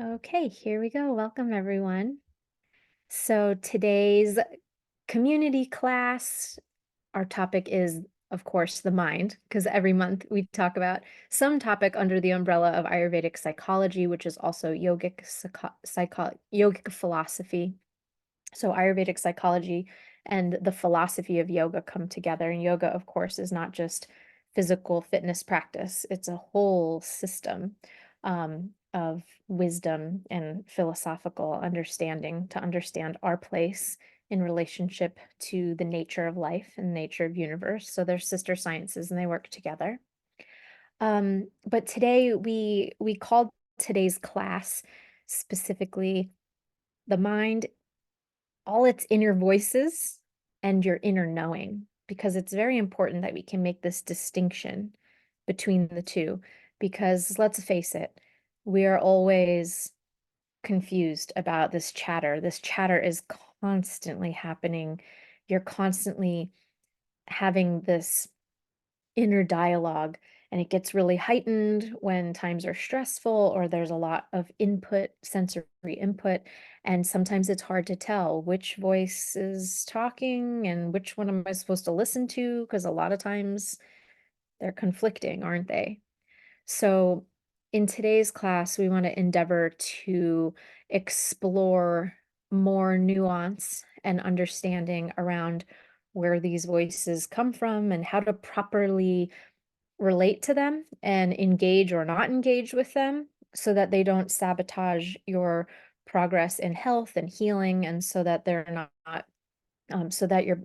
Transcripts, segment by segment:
Okay, here we go. Welcome, everyone. So, today's community class, our topic is, of course, the mind, because every month we talk about some topic under the umbrella of Ayurvedic psychology, which is also yogic philosophy. So, Ayurvedic psychology and the philosophy of yoga come together. And yoga, of course, is not just physical fitness practice, it's a whole system of wisdom and philosophical understanding to understand our place in relationship to the nature of life and nature of universe. So they're sister sciences and they work together. But today we called today's class specifically the mind, all its inner voices and your inner knowing, because it's very important that we can make this distinction between the two. Because let's face it, we are always confused about this chatter. This chatter is constantly happening. You're constantly having this inner dialogue, and it gets really heightened when times are stressful or there's a lot of input, sensory input, and sometimes it's hard to tell which voice is talking and which one am I supposed to listen to, because a lot of times they're conflicting, aren't they? So, in today's class, we want to endeavor to explore more nuance and understanding around where these voices come from and how to properly relate to them and engage or not engage with them so that they don't sabotage your progress in health and healing, and so that they're not so that you're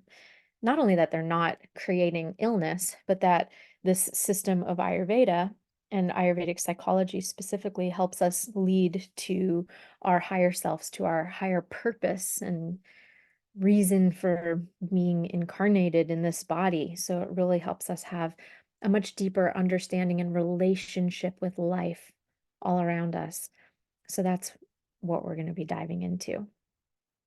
not only that they're not creating illness, but that this system of Ayurveda and Ayurvedic psychology specifically helps us lead to our higher selves, to our higher purpose and reason for being incarnated in this body. So it really helps us have a much deeper understanding and relationship with life all around us. So that's what we're going to be diving into.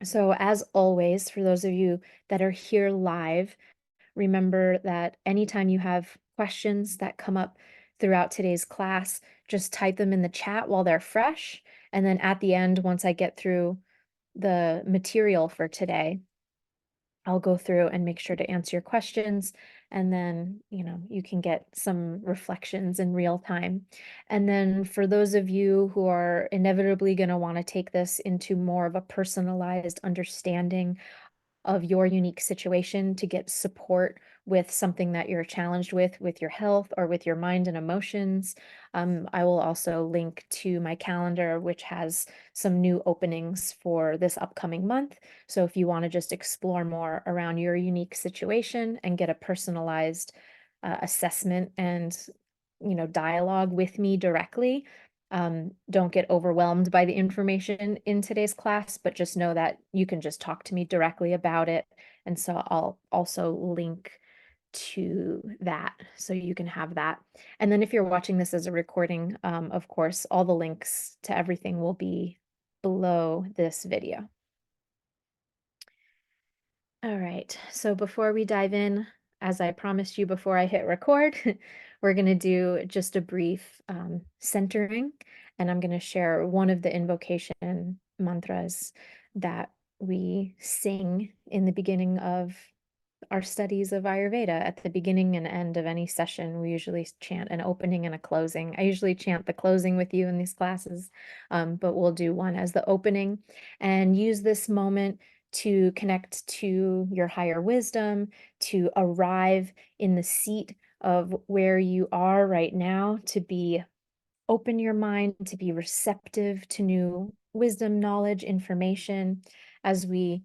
So, as always, for those of you that are here live, remember that anytime you have questions that come up throughout today's class, just type them in the chat while they're fresh. And then at the end, once I get through the material for today, I'll go through and make sure to answer your questions. And then, you can get some reflections in real time. And then for those of you who are inevitably going to want to take this into more of a personalized understanding of your unique situation to get support with something that you're challenged with your health or with your mind and emotions. I will also link to my calendar, which has some new openings for this upcoming month. So if you want to just explore more around your unique situation and get a personalized assessment and dialogue with me directly, don't get overwhelmed by the information in today's class, but just know that you can just talk to me directly about it. And so I'll also link to that so you can have that. And then if you're watching this as a recording, of course, all the links to everything will be below this video. All right, so before we dive in, as I promised you before I hit record, we're going to do just a brief centering, and I'm going to share one of the invocation mantras that we sing in the beginning of our studies of Ayurveda. At the beginning and end of any session, we usually chant an opening and a closing. I usually chant the closing with you in these classes, but we'll do one as the opening and use this moment to connect to your higher wisdom, to arrive in the seat of where you are right now, to be open your mind, to be receptive to new wisdom, knowledge, information as we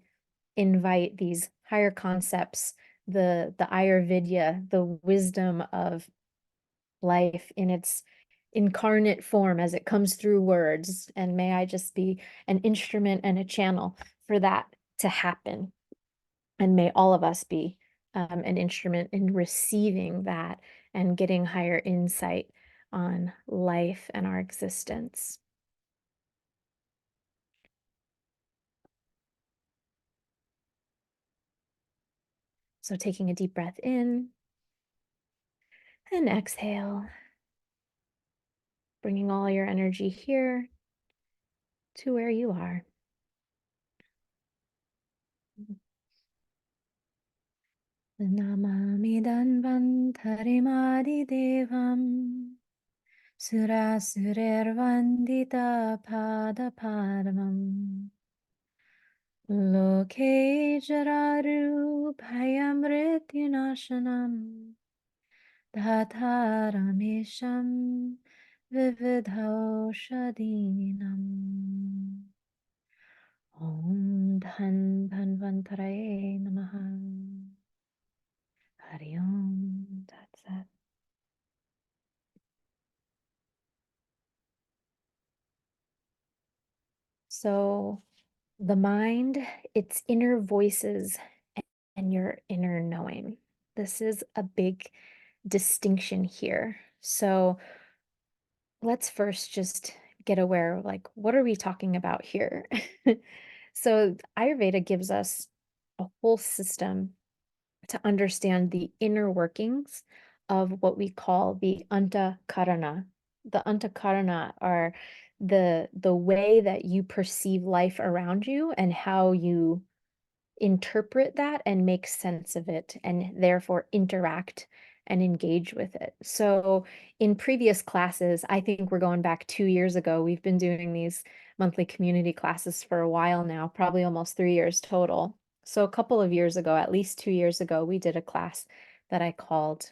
invite these higher concepts, the Ayurveda, the wisdom of life in its incarnate form as it comes through words. And may I just be an instrument and a channel for that to happen. And may all of us be an instrument in receiving that and getting higher insight on life and our existence. So taking a deep breath in and exhale, bringing all your energy here to where you are. Namami Danvantarimadhidevam Surasurervandita Padapadamam Loke Jararu Bhayamrityunashanam Dhataramesham Vividhoshadinam Om Dhan Dhanvantaraye Namaha. Hari Om Tat Sat. So the mind, its inner voices and your inner knowing. This is a big distinction here. So let's first just get aware of like, what are we talking about here? So Ayurveda gives us a whole system to understand the inner workings of what we call the antakarana. The antakarana are the way that you perceive life around you and how you interpret that and make sense of it and therefore interact and engage with it. So in previous classes, I think we're going back 2 years ago, we've been doing these monthly community classes for a while now, probably almost 3 years total. So a couple of years ago, at least 2 years ago, we did a class that I called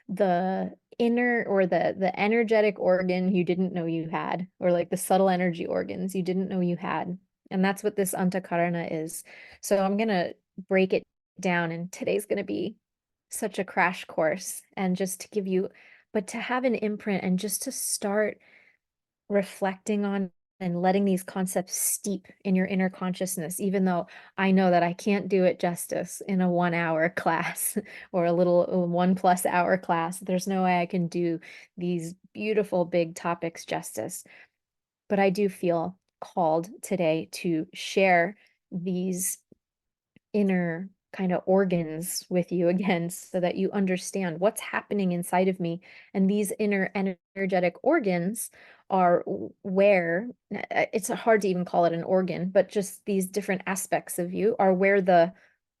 the inner or the energetic organ you didn't know you had, or like the subtle energy organs you didn't know you had. And that's what this antakarana is. So I'm gonna break it down, and today's gonna be such a crash course, and just to give you, but to have an imprint and just to start reflecting on and letting these concepts steep in your inner consciousness, even though I know that I can't do it justice in a 1 hour class or a little 1+ hour class. There's no way I can do these beautiful big topics justice. But I do feel called today to share these inner kind of organs with you again so that you understand what's happening inside of me. And these inner energetic organs are where it's hard to even call it an organ, but just these different aspects of you are where the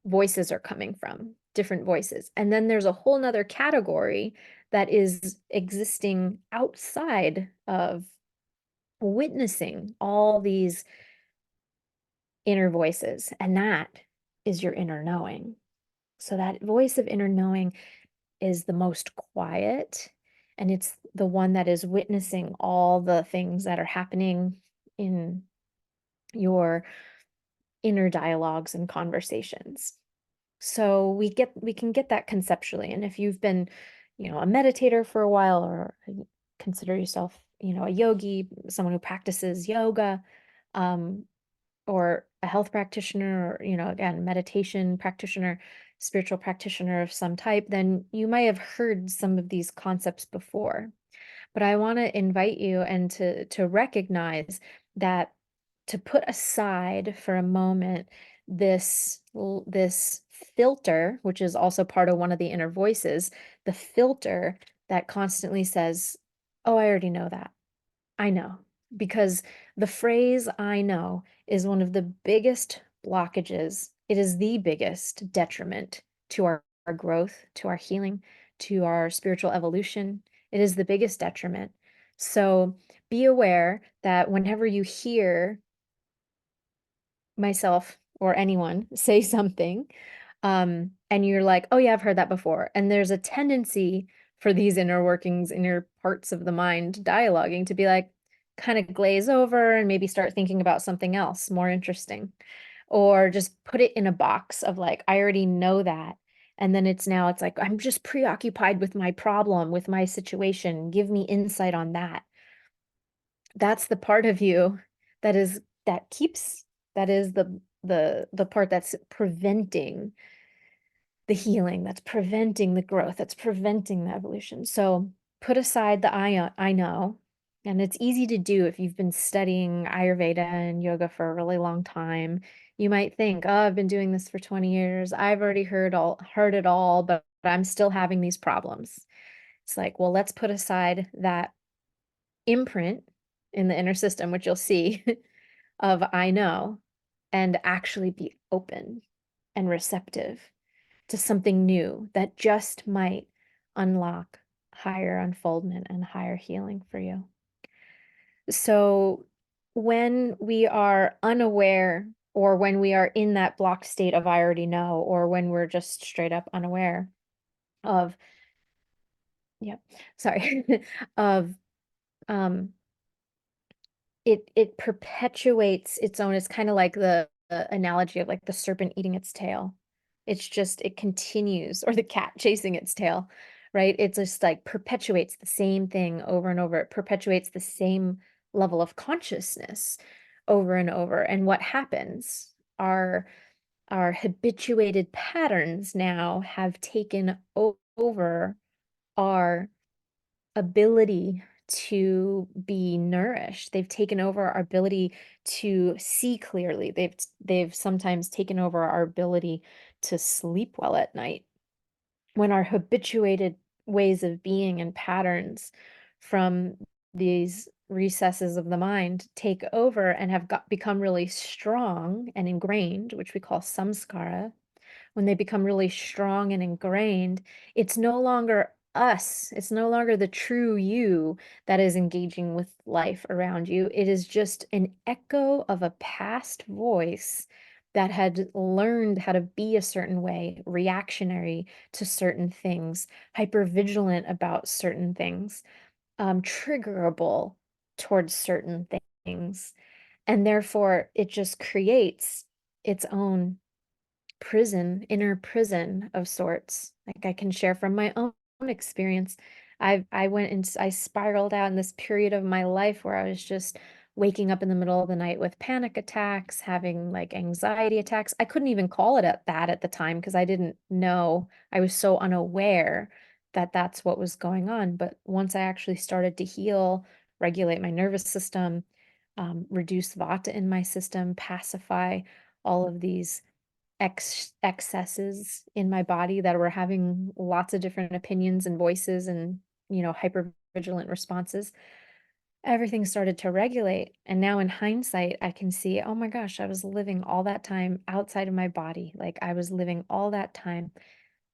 voices are coming from, different voices. And then there's a whole nother category that is existing outside of witnessing all these inner voices, and that is your inner knowing. So that voice of inner knowing is the most quiet, and it's the one that is witnessing all the things that are happening in your inner dialogues and conversations. So we can get that conceptually. And if you've been, a meditator for a while, or consider yourself, a yogi, someone who practices yoga, um, or a health practitioner, or, again, meditation practitioner, spiritual practitioner of some type, then you might have heard some of these concepts before. But I want to invite you and to recognize that, to put aside for a moment this filter, which is also part of one of the inner voices, the filter that constantly says, "Oh, I already know that. I know." Because the phrase "I know" is one of the biggest blockages. It is the biggest detriment to our growth, to our healing, to our spiritual evolution. It is the biggest detriment. So be aware that whenever you hear myself or anyone say something, and you're like, "Oh yeah, I've heard that before." And there's a tendency for these inner workings, inner parts of the mind dialoguing to be like, kind of glaze over and maybe start thinking about something else more interesting, or just put it in a box of like, I already know that. And then it's like, I'm just preoccupied with my problem, with my situation. Give me insight on that. That's the part of you that is that keeps that is the part that's preventing the healing, that's preventing the growth, that's preventing the evolution. So put aside the I know, and it's easy to do if you've been studying Ayurveda and yoga for a really long time. You might think, "Oh, I've been doing this for 20 years. I've already heard it all, but I'm still having these problems." It's like, well, let's put aside that imprint in the inner system, which you'll see of I know, and actually be open and receptive to something new that just might unlock higher unfoldment and higher healing for you. So when we are unaware, or when we are in that blocked state of I already know, or when we're just straight up unaware of, yeah, sorry, of um it perpetuates its own. It's kind of like the analogy of like the serpent eating its tail. It's just it continues, or the cat chasing its tail, right? It just like perpetuates the same thing over and over. It perpetuates the same level of consciousness over and over. And what happens? Our habituated patterns now have taken over our ability to be nourished. They've taken over our ability to see clearly. They've sometimes taken over our ability to sleep well at night. When our habituated ways of being and patterns from these recesses of the mind take over and have become really strong and ingrained, which we call samskara, when they become really strong and ingrained, it's no longer us. It's no longer the true you that is engaging with life around you. It is just an echo of a past voice that had learned how to be a certain way, reactionary to certain things, hypervigilant about certain things, triggerable towards certain things. And therefore, it just creates its own prison, inner prison of sorts. Like I can share from my own experience. I went and I spiraled out in this period of my life where I was just waking up in the middle of the night with panic attacks, having like anxiety attacks. I couldn't even call it at that at the time because I didn't know. I was so unaware that that's what was going on. But once I actually started to heal, regulate my nervous system, reduce vata in my system, pacify all of these excesses in my body that were having lots of different opinions and voices and, hyper vigilant responses, everything started to regulate. And now in hindsight, I can see, oh my gosh, I was living all that time outside of my body. Like I was living all that time.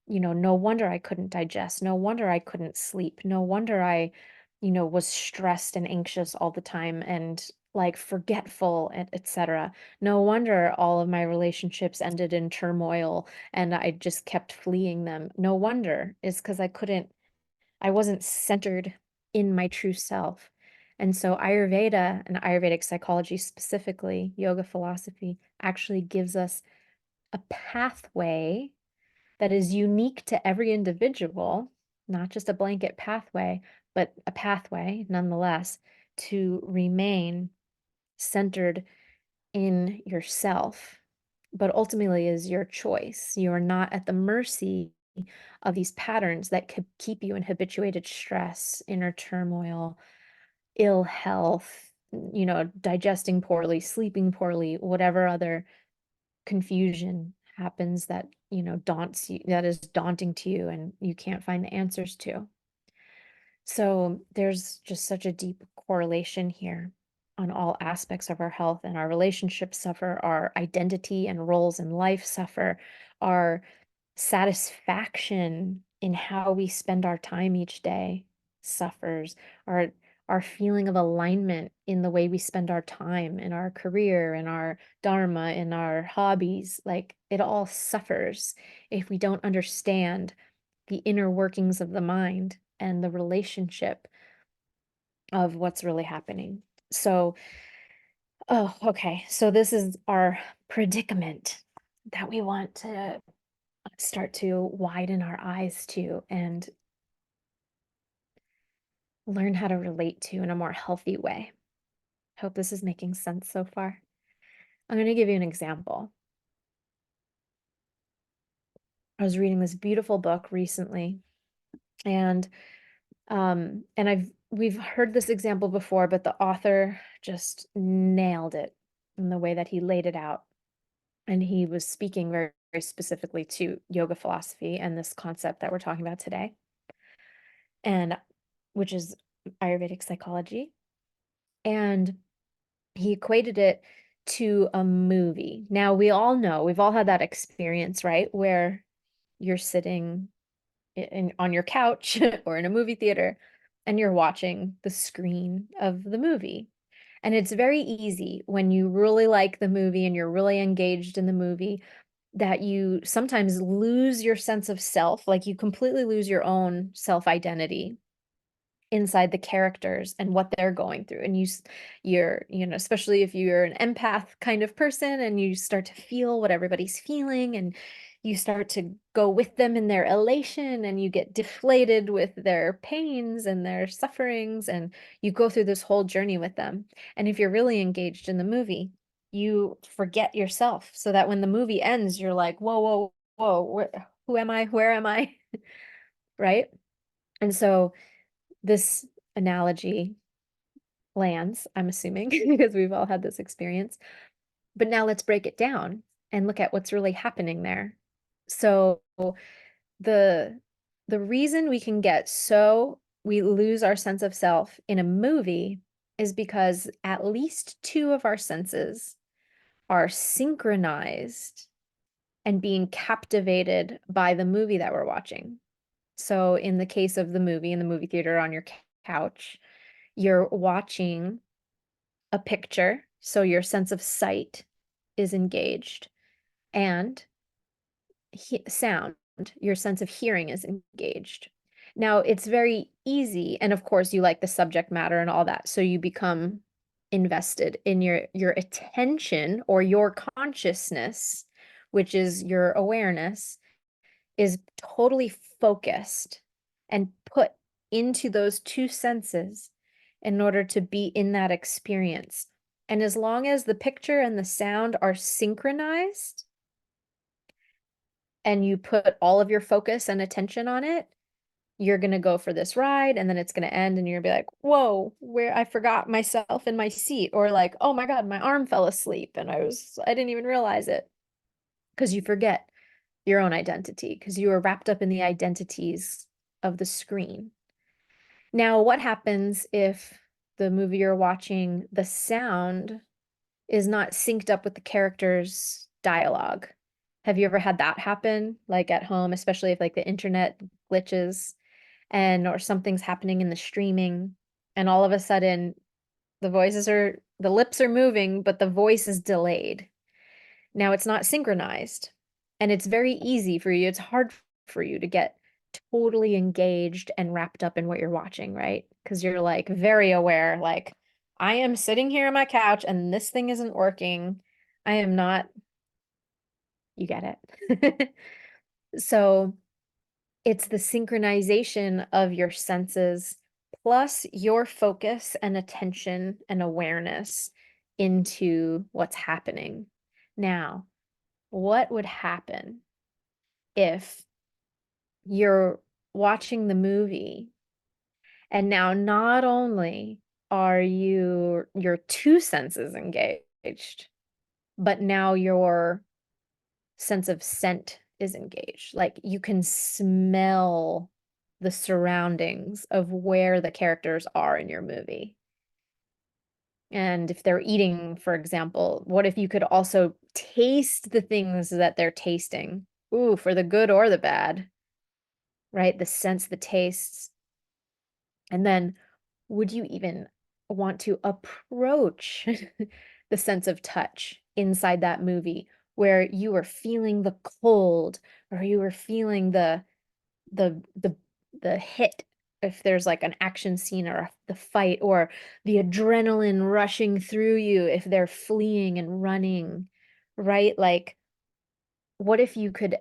No wonder I couldn't digest. No wonder I couldn't sleep. No wonder I, was stressed and anxious all the time and like forgetful, and etc. No wonder all of my relationships ended in turmoil and I just kept fleeing them. No wonder. It's because I wasn't centered in my true self. And so Ayurveda and Ayurvedic psychology, specifically yoga philosophy, actually gives us a pathway that is unique to every individual, not just a blanket pathway, but a pathway nonetheless to remain centered in yourself. But ultimately is your choice. You are not at the mercy of these patterns that could keep you in habituated stress, inner turmoil, ill health, digesting poorly, sleeping poorly, whatever other confusion happens that, daunts you, that is daunting to you and you can't find the answers to. So there's just such a deep correlation here on all aspects of our health, and our relationships suffer, our identity and roles in life suffer, our satisfaction in how we spend our time each day suffers, our our feeling of alignment in the way we spend our time in our career, in our dharma, in our hobbies, like it all suffers if we don't understand the inner workings of the mind and the relationship of what's really happening. So, oh, okay. So this is our predicament that we want to start to widen our eyes to and learn how to relate to in a more healthy way. Hope this is making sense so far. I'm going to give you an example. I was reading this beautiful book recently, and we've heard this example before, but the author just nailed it in the way that he laid it out. And he was speaking very, very specifically to yoga philosophy and this concept that we're talking about today, and which is Ayurvedic psychology. And he equated it to a movie. Now, we all know, we've all had that experience, right? Where you're sitting on your couch or in a movie theater and you're watching the screen of the movie. And it's very easy when you really like the movie and you're really engaged in the movie that you sometimes lose your sense of self, like you completely lose your own self-identity inside the characters and what they're going through. And you're, especially if you're an empath kind of person and you start to feel what everybody's feeling and you start to go with them in their elation and you get deflated with their pains and their sufferings and you go through this whole journey with them. And if you're really engaged in the movie, you forget yourself so that when the movie ends, you're like, whoa, whoa, whoa, who am I? Where am I? Right? And so this analogy lands, I'm assuming, because we've all had this experience. But now let's break it down and look at what's really happening there. So the the reason we lose our sense of self in a movie is because at least two of our senses are synchronized and being captivated by the movie that we're watching. So in the case of the movie, in the movie theater on your couch, you're watching a picture, so your sense of sight is engaged, and sound, your sense of hearing is engaged. Now, it's very easy, and of course, you like the subject matter and all that, so you become invested in your attention or your consciousness, which is your awareness, is totally focused and put into those two senses in order to be in that experience. And as long as the picture and the sound are synchronized and you put all of your focus and attention on it, you're going to go for this ride and then it's going to end and you're going to be like, whoa, where I forgot myself in my seat. Or like, oh my God, my arm fell asleep and I didn't even realize it. Because you forget your own identity because you are wrapped up in the identities of the screen. Now, what happens if the movie you're watching, the sound is not synced up with the character's dialogue? Have you ever had that happen, like at home, especially if like the internet glitches and or something's happening in the streaming and all of a sudden the lips are moving, but the voice is delayed. Now it's not synchronized and it's very easy for you. It's hard for you to get totally engaged and wrapped up in what you're watching, right? Because you're like very aware, like, I am sitting here on my couch and this thing isn't working. I am not, you get it. So it's the synchronization of your senses plus your focus and attention and awareness into what's happening. Now, what would happen if you're watching the movie and now not only are your two senses engaged, but now your sense of scent is engaged. Like you can smell the surroundings of where the characters are in your movie. And if they're eating, for example, what if you could also taste the things that they're tasting? Ooh, for the good or the bad, right? The sense, the tastes. And then would you even want to approach the sense of touch inside that movie where you were feeling the cold or you were feeling the the the hit if there's like an action scene or the fight or the adrenaline rushing through you if they're fleeing and running, right? Like what if you could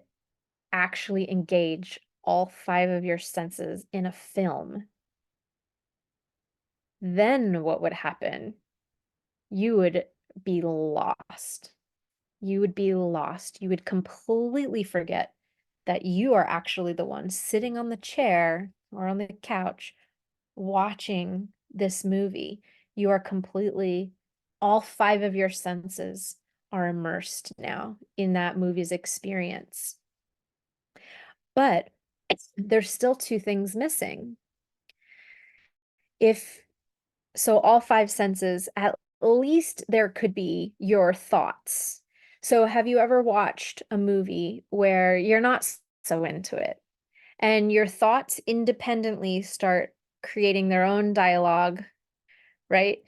actually engage all five of your senses in a film? Then what would happen? You would be lost. You would be lost. You would completely forget that you are actually the one sitting on the chair or on the couch watching this movie. You are completely, all five of your senses are immersed now in that movie's experience. But there's still two things missing. If So all five senses, at least there could be your thoughts. So have you ever watched a movie where you're not so into it and your thoughts independently start creating their own dialogue, right?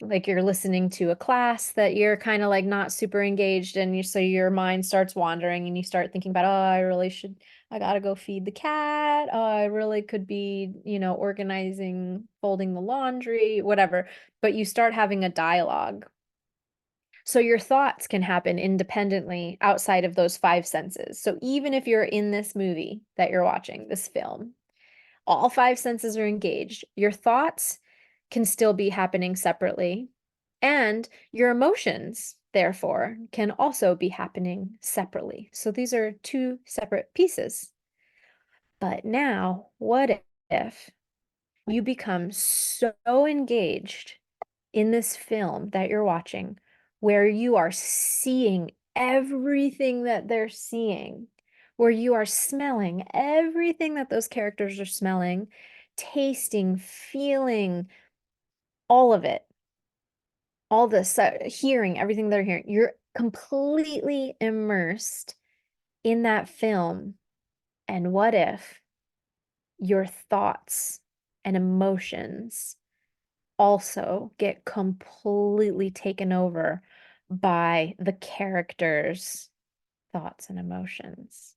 Like you're listening to a class that you're kind of like not super engaged in, so your mind starts wandering and you start thinking about, oh, I gotta go feed the cat. Oh, I really could be, organizing, folding the laundry, whatever. But you start having a dialogue. So your thoughts can happen independently outside of those five senses. So even if you're in this movie that you're watching, this film, all five senses are engaged. Your thoughts can still be happening separately, and your emotions, therefore, can also be happening separately. So these are two separate pieces. But now, what if you become so engaged in this film that you're watching, where you are seeing everything that they're seeing, where you are smelling everything that those characters are smelling, tasting, feeling, all of it, all this, hearing everything they're hearing. You're completely immersed in that film. And what if your thoughts and emotions also get completely taken over by the characters' thoughts and emotions?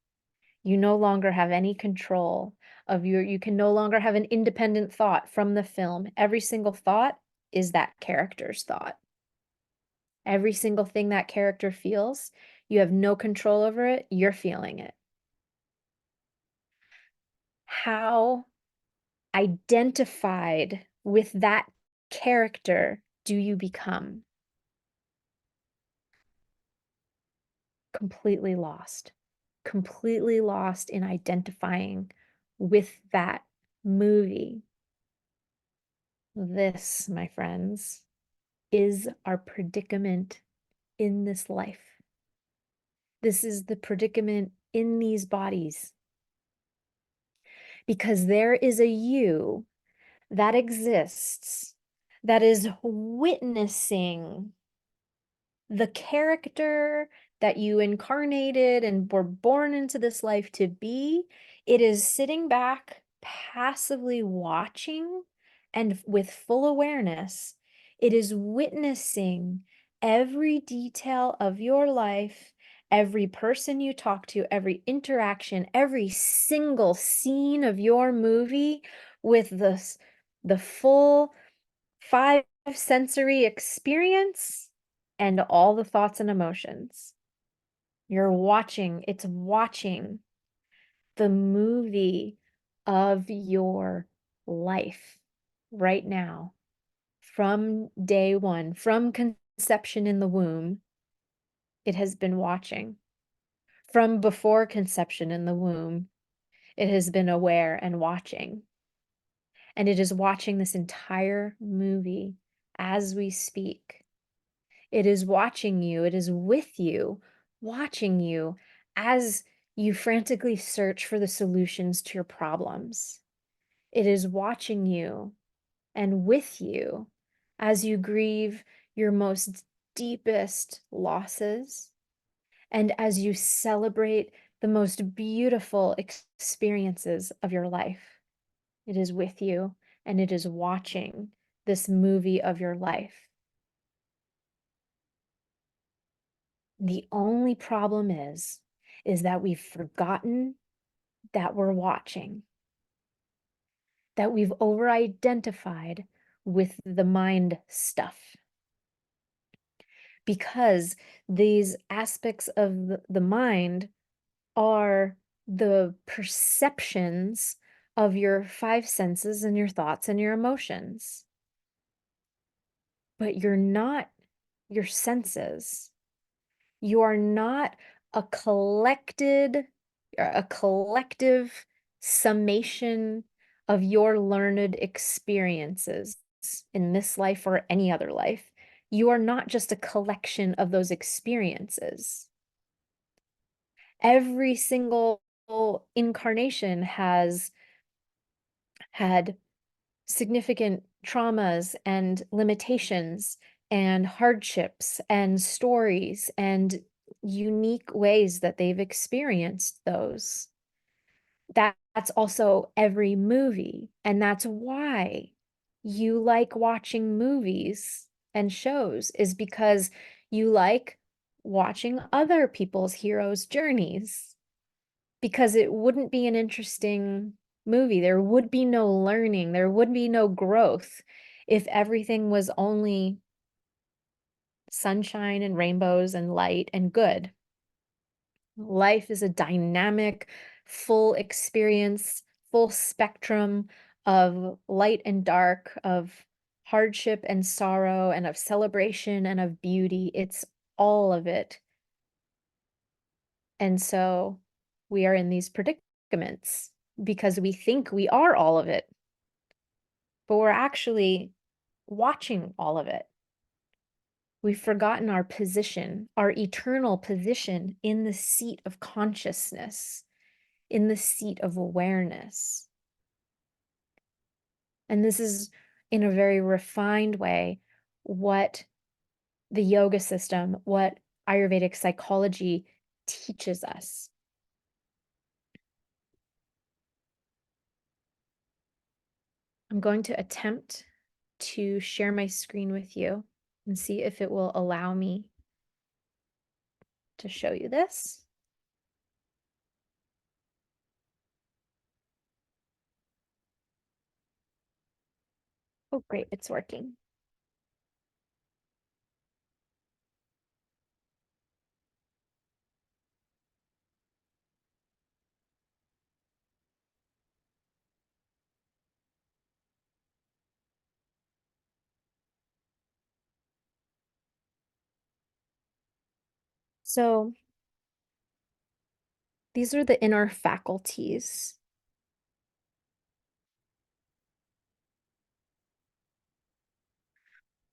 You no longer have any control you can no longer have an independent thought from the film. Every single thought is that character's thought. Every single thing that character feels, you have no control over it, you're feeling it. How identified with that character do you become? Completely lost. Completely lost in identifying with that movie. This, my friends, is our predicament in this life. This is the predicament in these bodies. Because there is a you that exists that is witnessing the character that you incarnated and were born into this life to be. It is sitting back, passively watching, and with full awareness, it is witnessing every detail of your life, every person you talk to, every interaction, every single scene of your movie with the full five sensory experience and all the thoughts and emotions. It's watching the movie of your life right now, from day one, from conception in the womb. It has been watching. From before conception in the womb, it has been aware and watching. And it is watching this entire movie as we speak. It is watching you, it is with you, watching you as you frantically search for the solutions to your problems. It is watching you and with you as you grieve your most deepest losses and as you celebrate the most beautiful experiences of your life. It is with you and it is watching this movie of your life. The only problem is that we've forgotten that we're watching, that we've over-identified with the mind stuff. Because these aspects of the mind are the perceptions of your five senses and your thoughts and your emotions. But you're not your senses. You are not a collective summation of your learned experiences in this life or any other life. You are not just a collection of those experiences. Every single incarnation has had significant traumas and limitations and hardships and stories and unique ways that they've experienced those. That's also every movie. And that's why you like watching movies and shows, is because you like watching other people's heroes' journeys. Because it wouldn't be an interesting movie. There would be no learning, there would be no growth if everything was only sunshine and rainbows and light and good. Life is a dynamic, full experience, full spectrum of light and dark, of hardship and sorrow, and of celebration and of beauty. It's all of it. And so we are in these predicaments because we think we are all of it, but we're actually watching all of it. We've forgotten our position, our eternal position in the seat of consciousness, in the seat of awareness. And this is, in a very refined way, what the yoga system, what Ayurvedic psychology teaches us. I'm going to attempt to share my screen with you and see if it will allow me to show you this. Oh, great, it's working. So these are the inner faculties.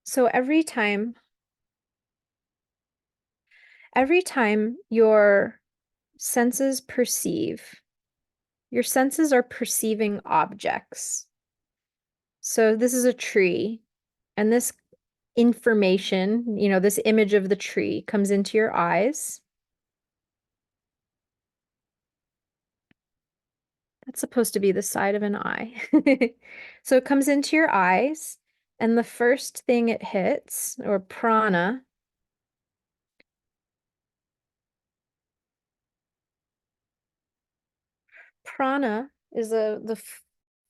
So every time your senses perceive, your senses are perceiving objects. So this is a tree, and this information, this image of the tree comes into your eyes. That's supposed to be the side of an eye. So it comes into your eyes, and the first thing it hits, or prana, prana is the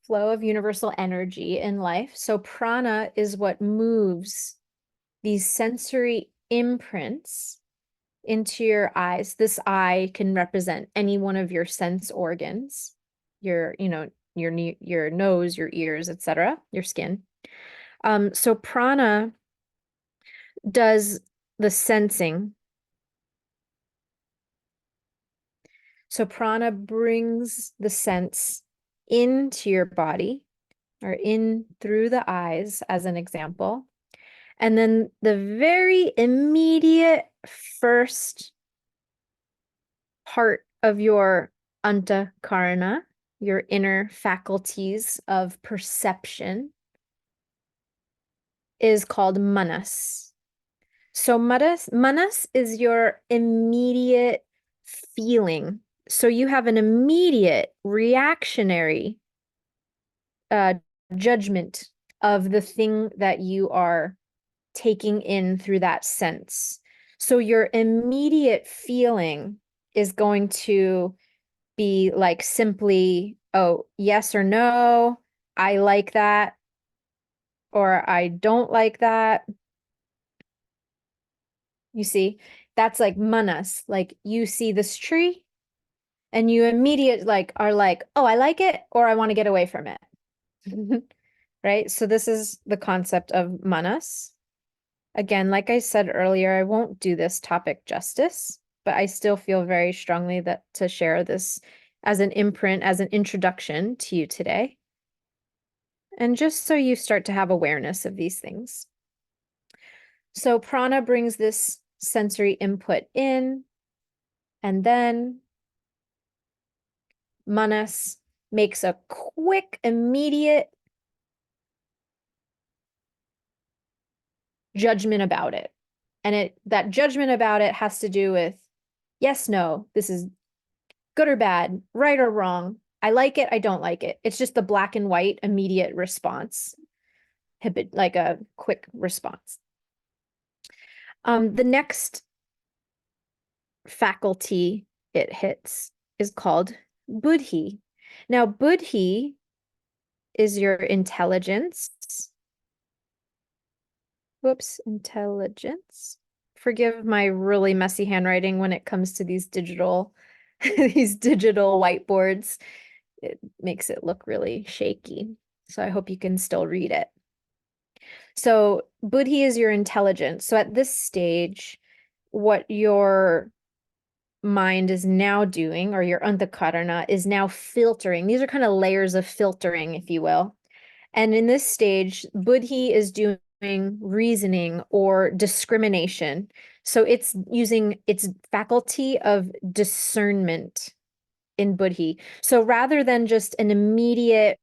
flow of universal energy in life. So prana is what moves these sensory imprints into your eyes. This eye can represent any one of your sense organs, your nose, your ears, etc., your skin. So prana does the sensing. So prana brings the sense into your body, or in through the eyes, as an example. And then the very immediate first part of your antakarana, your inner faculties of perception, is called manas. So manas is your immediate feeling. So you have an immediate reactionary judgment of the thing that you are taking in through that sense. So your immediate feeling is going to be like simply, oh, yes or no, I like that, or I don't like that. You see, that's like manas. Like you see this tree and you immediately are like, oh, I like it, or I want to get away from it. Right? So this is the concept of manas. Again, like I said earlier, I won't do this topic justice, but I still feel very strongly that to share this as an imprint, as an introduction to you today. And just so you start to have awareness of these things. So prana brings this sensory input in, and then manas makes a quick, immediate judgment about it. And that judgment about it has to do with yes, no, this is good or bad, right or wrong. I like it, I don't like it. It's just the black and white immediate response, like a quick response. The next faculty it hits is called buddhi. Now, buddhi is your intelligence. Whoops, intelligence. Forgive my really messy handwriting when it comes to these digital these digital whiteboards. It makes it look really shaky. So I hope you can still read it. So buddhi is your intelligence. So at this stage, what your mind is now doing, or your anthakarana is now filtering. These are kind of layers of filtering, if you will. And in this stage, buddhi is doing reasoning or discrimination. So it's using its faculty of discernment in buddhi. So rather than just an immediate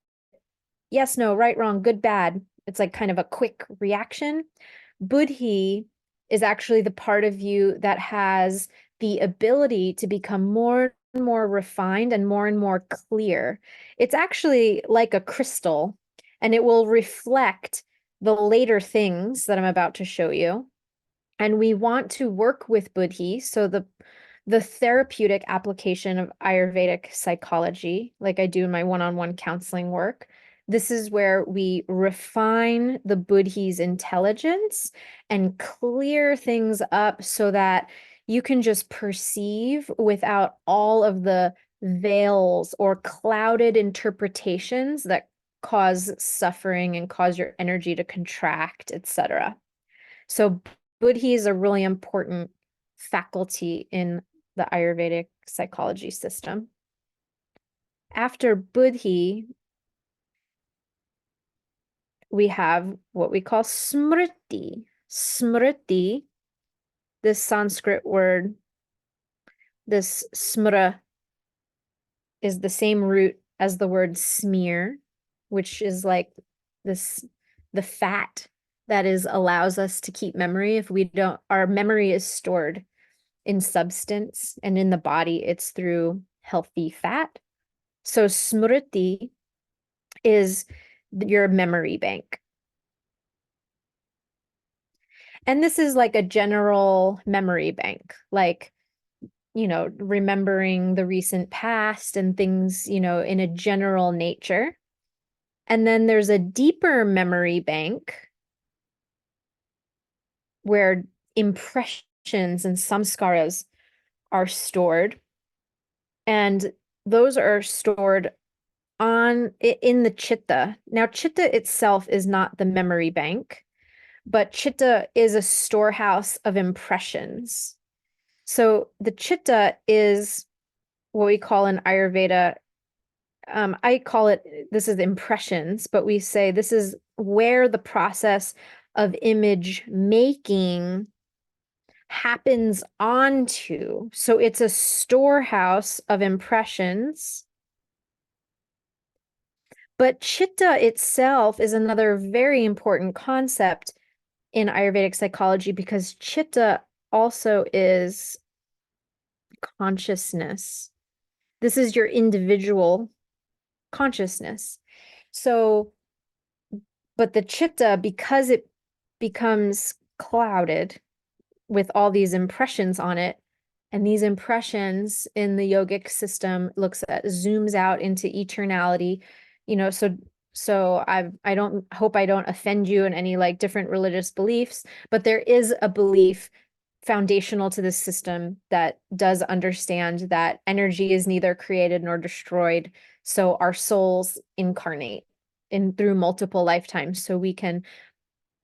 yes, no, right, wrong, good, bad, it's like kind of a quick reaction. Buddhi is actually the part of you that has the ability to become more and more refined and more clear. It's actually like a crystal, and it will reflect the later things that I'm about to show you. And we want to work with buddhi, so the therapeutic application of Ayurvedic psychology, like I do in my one-on-one counseling work. This is where we refine the buddhi's intelligence and clear things up so that you can just perceive without all of the veils or clouded interpretations that cause suffering and cause your energy to contract, etc. So buddhi is a really important faculty in the Ayurvedic psychology system. After buddhi, we have what we call smriti. Smriti, this Sanskrit word, this smra, is the same root as the word smear, which is like the fat that allows us to keep memory. If we don't, our memory is stored in substance, and in the body, it's through healthy fat. So smriti is your memory bank. And this is like a general memory bank, like, remembering the recent past and things, in a general nature. And then there's a deeper memory bank where impressions and samskaras are stored. And those are stored in the chitta. Now, chitta itself is not the memory bank, but chitta is a storehouse of impressions. So the chitta is what we call in Ayurveda, I call it, this is impressions, but we say this is where the process of image making happens onto. So it's a storehouse of impressions. But chitta itself is another very important concept in Ayurvedic psychology, because chitta also is consciousness. This is your individual consciousness. So, but the chitta, because it becomes clouded with all these impressions on it, and these impressions in the yogic system zooms out into eternality, so I don't hope I don't offend you in any like different religious beliefs, but there is a belief foundational to this system that does understand that energy is neither created nor destroyed. So our souls incarnate through multiple lifetimes. So we can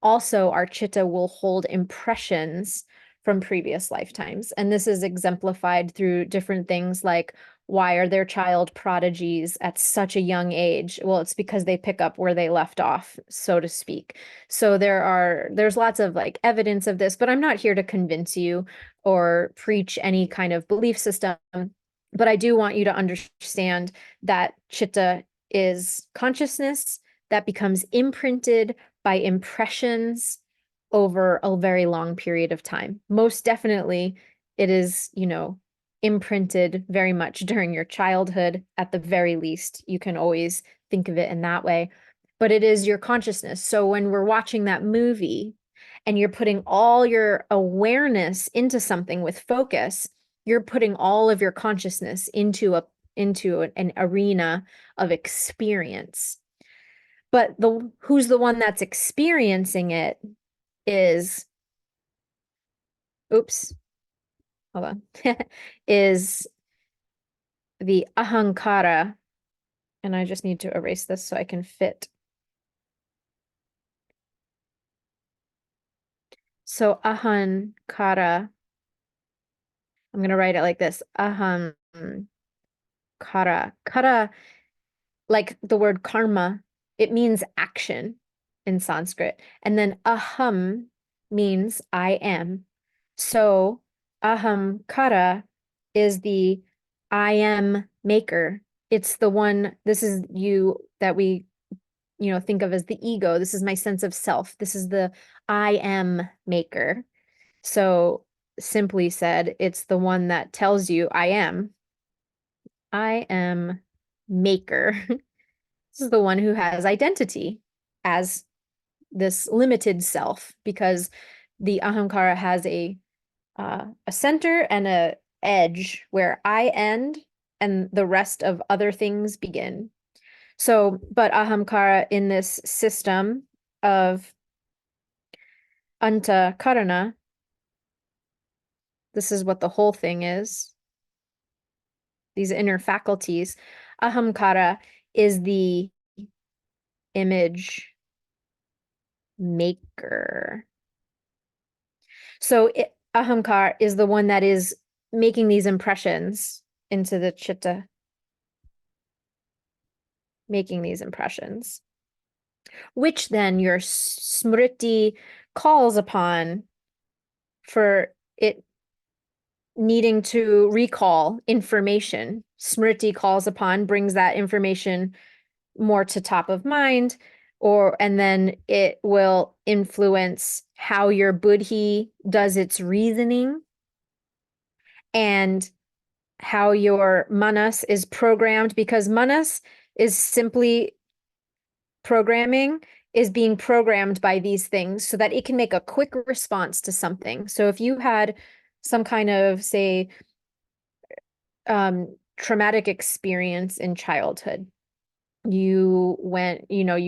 also, our chitta will hold impressions from previous lifetimes. And this is exemplified through different things like, why are there child prodigies at such a young age? Well, it's because they pick up where they left off, so to speak. So there's lots of like evidence of this, but I'm not here to convince you or preach any kind of belief system. But I do want you to understand that chitta is consciousness that becomes imprinted by impressions over a very long period of time. Most definitely, it is, imprinted very much during your childhood. At the very least, you can always think of it in that way. But it is your consciousness. So when we're watching that movie and you're putting all your awareness into something with focus, you're putting all of your consciousness into an arena of experience. But who's the one that's experiencing it is, oops, hold on, is the ahankara. And I just need to erase this so I can fit. So ahankara, I'm going to write it like this. Ahankara. Kara, like the word karma, it means action in Sanskrit. And then aham means I am. So ahamkara is the I am maker. It's the one, this is you that we, think of as the ego. This is my sense of self. This is the I am maker. So simply said, it's the one that tells you I am maker. This is the one who has identity as this limited self, because the ahamkara has a center and a edge where I end and the rest of other things begin. So, but ahamkara in this system of antakarana, this is what the whole thing is. These inner faculties. Ahamkara is the image maker. So ahamkar is the one that is making these impressions into the chitta, making these impressions, which then your smriti calls upon for it needing to recall information. Smriti calls upon, brings that information more to top of mind, and then it will influence how your buddhi does its reasoning and how your manas is programmed, because manas is simply programming, is being programmed by these things so that it can make a quick response to something. So if you had some kind of, say, traumatic experience in childhood, you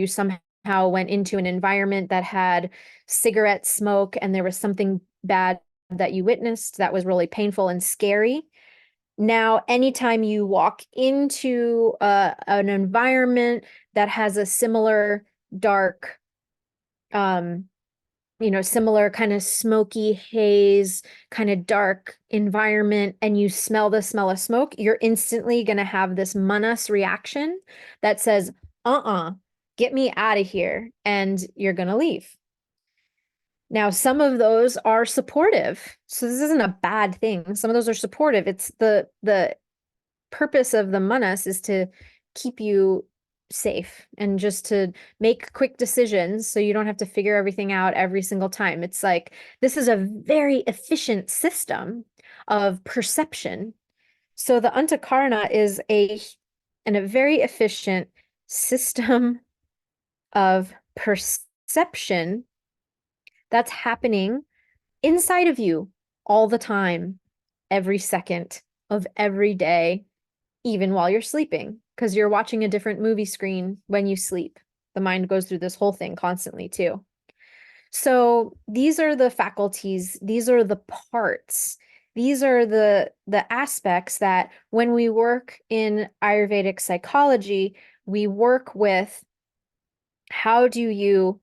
somehow went into an environment that had cigarette smoke and there was something bad that you witnessed that was really painful and scary. Now, anytime you walk into an environment that has a similar dark, similar kind of smoky haze, kind of dark environment, and you smell the smell of smoke, you're instantly going to have this manas reaction that says, get me out of here, and you're going to leave. Now, some of those are supportive. So this isn't a bad thing. Some of those are supportive. It's the purpose of the manas is to keep you safe and just to make quick decisions so you don't have to figure everything out every single time. It's like, this is a very efficient system of perception. So the antakarana is a very efficient system of perception that's happening inside of you all the time, every second of every day, even while you're sleeping, because you're watching a different movie screen when you sleep. The mind goes through this whole thing constantly too. So these are the faculties, these are the parts, these are the aspects that when we work in Ayurvedic psychology, we work with how do you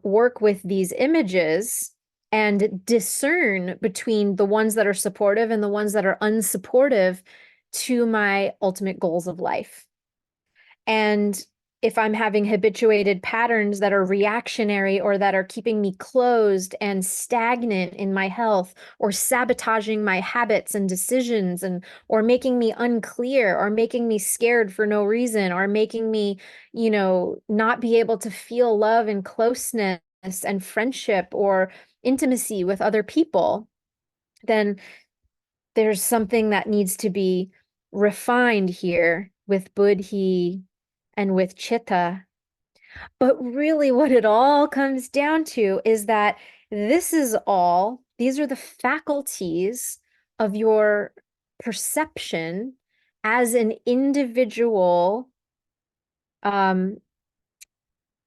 work with these images and discern between the ones that are supportive and the ones that are unsupportive to my ultimate goals of life. And if I'm having habituated patterns that are reactionary or that are keeping me closed and stagnant in my health, or sabotaging my habits and decisions, or making me unclear, or making me scared for no reason, or making me, not be able to feel love and closeness, and friendship or intimacy with other people, then there's something that needs to be refined here with buddhi and with chitta. But really, what it all comes down to is that these are the faculties of your perception as an individual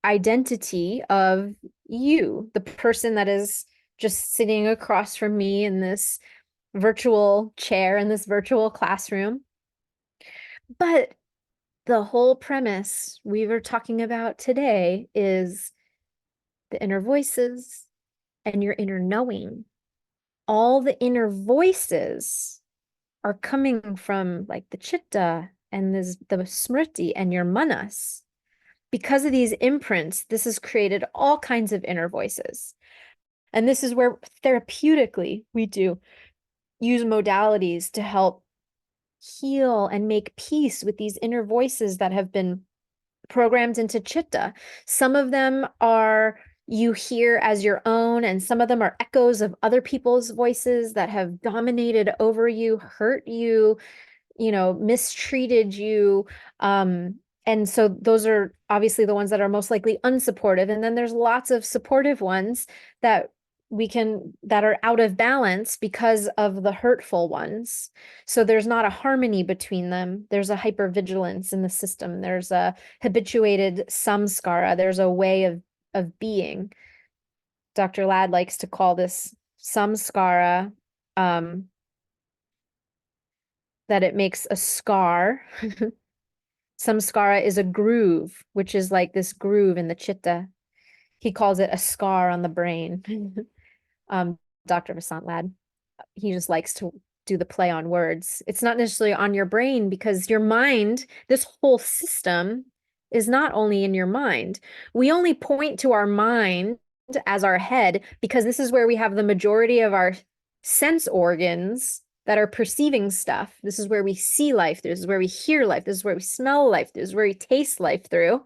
identity of you, the person that is just sitting across from me in this virtual chair in this virtual classroom. But the whole premise we were talking about today is the inner voices and your inner knowing. All the inner voices are coming from like the chitta and the smriti and your manas. Because of these imprints, this has created all kinds of inner voices. And this is where therapeutically we do use modalities to help heal and make peace with these inner voices that have been programmed into chitta. Some of them are you hear as your own, and some of them are echoes of other people's voices that have dominated over you, hurt you, mistreated you. And so those are obviously the ones that are most likely unsupportive. And then there's lots of supportive ones that that are out of balance because of the hurtful ones. So there's not a harmony between them. There's a hypervigilance in the system. There's a habituated samskara. There's a way of being. Dr. Ladd likes to call this samskara, that it makes a scar. Samskara is a groove, which is like this groove in the chitta. He calls it a scar on the brain. Dr. Vasant Ladd, he just likes to do the play on words. It's not necessarily on your brain because your mind, this whole system is not only in your mind. We only point to our mind as our head because this is where we have the majority of our sense organs that are perceiving stuff. This is where we see life. This is where we hear life. This is where we smell life. This is where we taste life through.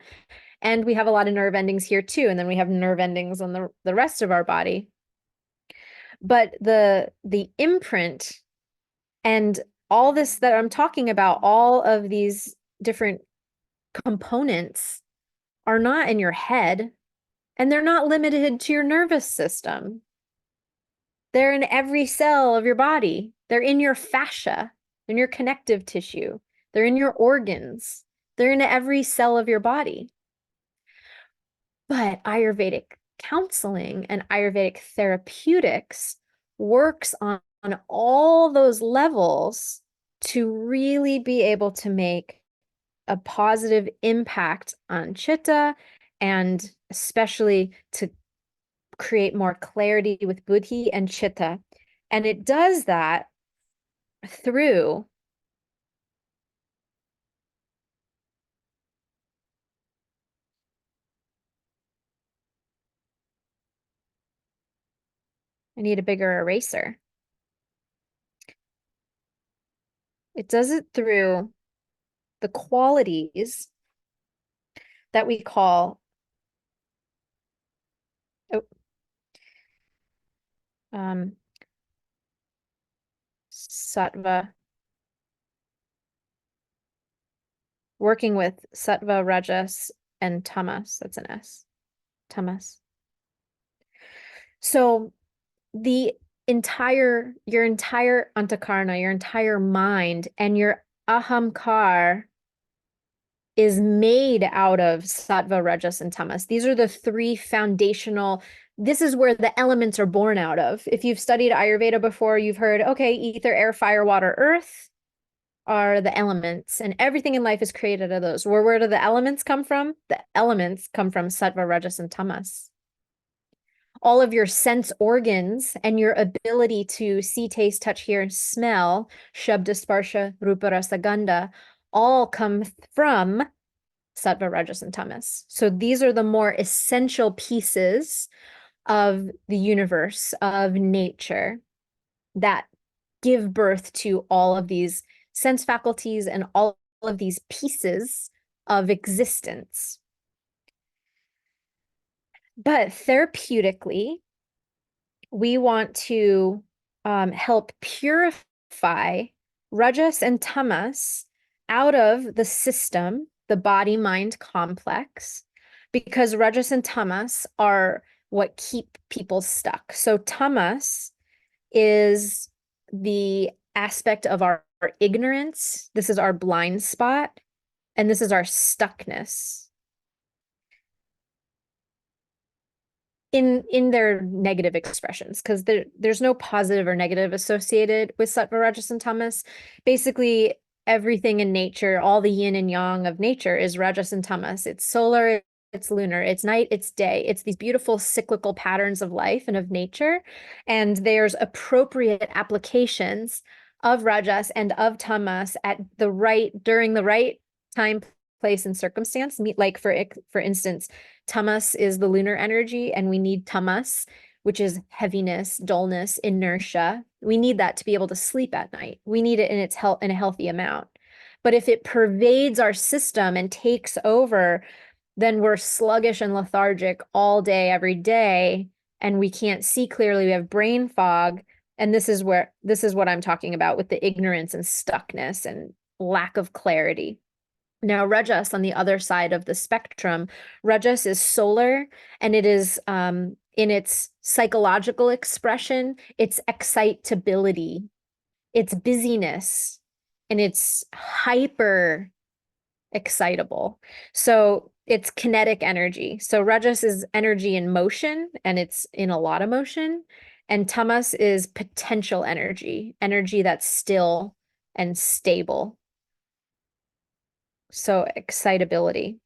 And we have a lot of nerve endings here too. And then we have nerve endings on the rest of our body. But the imprint and all this that I'm talking about, all of these different components are not in your head, and they're not limited to your nervous system. They're in every cell of your body. They're in your fascia, in your connective tissue. They're in your organs. They're in every cell of your body. But Ayurvedic counseling and Ayurvedic therapeutics works on all those levels to really be able to make a positive impact on chitta, and especially to create more clarity with buddhi and chitta. And it does that through I need a bigger eraser. It does it through the qualities that we call sattva, working with sattva, rajas, and tamas. That's an S. Tamas. So your entire antakarna, your entire mind, and your ahamkar is made out of sattva, rajas, and tamas. These are the three foundational. This is where the elements are born out of. If you've studied Ayurveda before, you've heard, okay, ether, air, fire, water, earth are the elements, and everything in life is created out of those. Where do the elements come from? The elements come from sattva, rajas, and tamas. All of your sense organs and your ability to see, taste, touch, hear, and smell, shabda, sparsha, rupa, rasa, gandha, all come from sattva, rajas, and tamas. So these are the more essential pieces of the universe, of nature, that give birth to all of these sense faculties and all of these pieces of existence. But therapeutically, we want to help purify rajas and tamas out of the system, the body-mind complex, because rajas and tamas are what keep people stuck. So tamas is the aspect of our ignorance. This is our blind spot, and this is our stuckness in their negative expressions, because there's no positive or negative associated with sattva, rajas, and tamas. Basically, everything in nature, all the yin and yang of nature is rajas and tamas. It's solar, it's lunar, it's night, it's day. It's these beautiful cyclical patterns of life and of nature. And there's appropriate applications of rajas and of tamas at during the right time, place, and circumstance. Like for instance, tamas is the lunar energy, and we need tamas, which is heaviness, dullness, inertia. We need that to be able to sleep at night. We need it in its in a healthy amount. But if it pervades our system and takes over, then we're sluggish and lethargic all day, every day, and we can't see clearly. We have brain fog. And this is what I'm talking about with the ignorance and stuckness and lack of clarity. Now, Rajas on the other side of the spectrum, Rajas is solar, and it is in its psychological expression, its excitability, its busyness, and it's hyper excitable. So it's kinetic energy. So Rajas is energy in motion, and it's in a lot of motion. And Tamas is potential energy, energy that's still and stable. So excitability.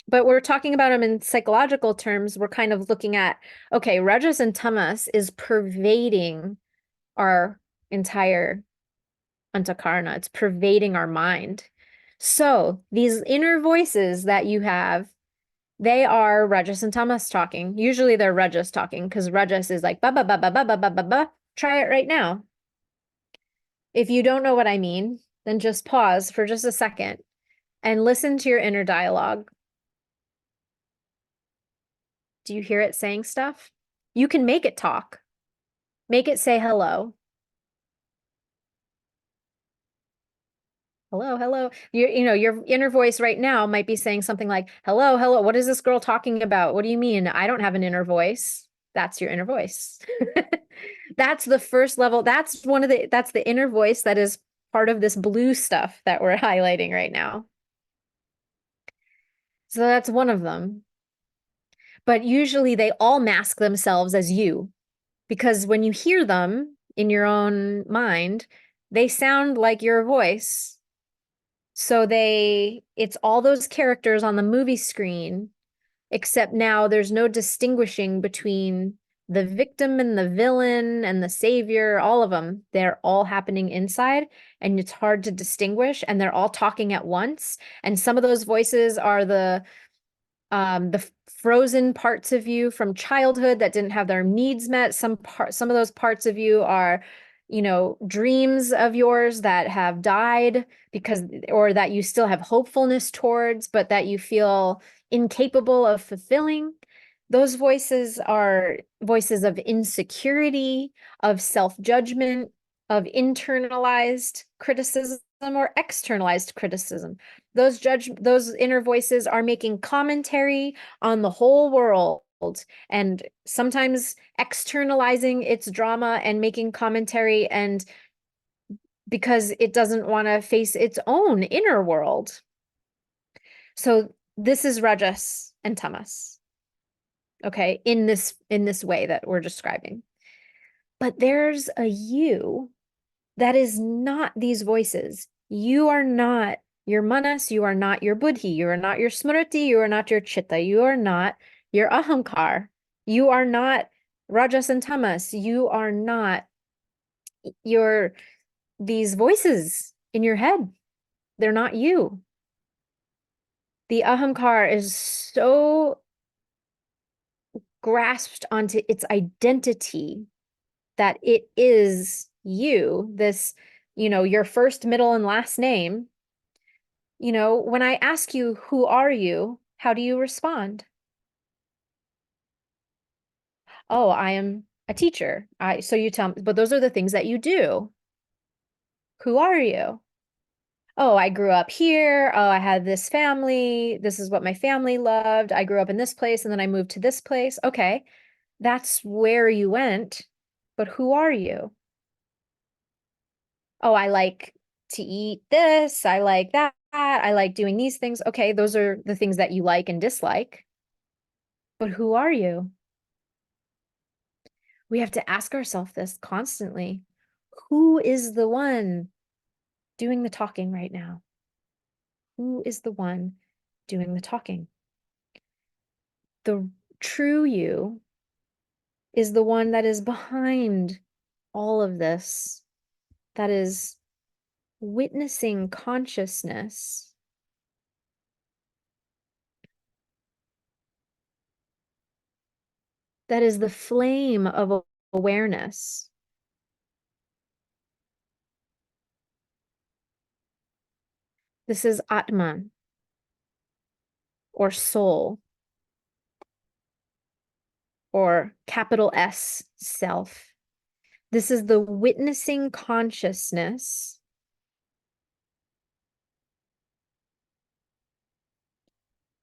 But we're talking about them in psychological terms. We're kind of looking at, okay, Rajas and Tamas is pervading our entire Antakarna. It's pervading our mind. So these inner voices that you have, they are Rajas and Tamas talking. Usually they're Rajas talking, because Rajas is like ba ba ba ba ba ba ba ba ba. Try it right now. If you don't know what I mean, then just pause for just a second and listen to your inner dialogue. Do you hear it saying stuff? You can make it talk. Make it say hello. Hello, hello. Your inner voice right now might be saying something like, hello, hello. What is this girl talking about? What do you mean? I don't have an inner voice. That's your inner voice. That's the first level. That's the inner voice that is part of this blue stuff that we're highlighting right now. So that's one of them. But usually they all mask themselves as you, because when you hear them in your own mind, they sound like your voice. So it's all those characters on the movie screen, except now there's no distinguishing between the victim and the villain and the savior, all of them. They're all happening inside, and it's hard to distinguish, and they're all talking at once. And some of those voices are the frozen parts of you from childhood that didn't have their needs met. Some of those parts of you are, dreams of yours that have died, or that you still have hopefulness towards, but that you feel incapable of fulfilling. Those voices are voices of insecurity, of self-judgment, of internalized criticism or externalized criticism. Those inner voices are making commentary on the whole world, and sometimes externalizing its drama and making commentary, and because it doesn't want to face its own inner world. So this is Rajas and Tamas, okay, in this way that we're describing. But there's a you that is not these voices. You are not your manas, you are not your buddhi, you are not your smriti, you are not your chitta, you are not your ahankar, you are not rajas and tamas, you are not these voices in your head. They're not you. The ahankar is so grasped onto its identity that it is you, this, your first, middle, and last name. When I ask you, who are you? How do you respond? Oh, I am a teacher. So you tell me, but those are the things that you do. Who are you? Oh, I grew up here. Oh, I had this family. This is what my family loved. I grew up in this place and then I moved to this place. Okay, that's where you went. But who are you? Oh, I like to eat this. I like that. I like doing these things. Okay, those are the things that you like and dislike. But who are you? We have to ask ourselves this constantly. Who is the one doing the talking right now? Who is the one doing the talking? The true you is the one that is behind all of this, that is witnessing consciousness, that is the flame of awareness. This is Atman, or soul, or capital S, self. This is the witnessing consciousness,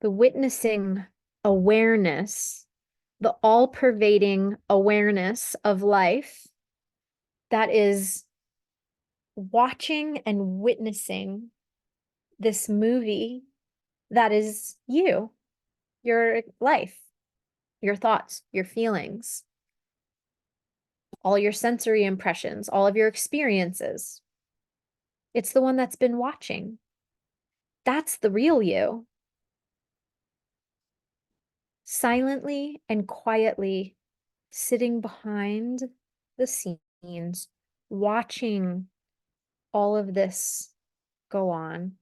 the witnessing awareness, the all-pervading awareness of life that is watching and witnessing this movie that is you, your life, your thoughts, your feelings, all your sensory impressions, all of your experiences. It's the one that's been watching. That's the real you. Silently and quietly sitting behind the scenes, watching all of this go on.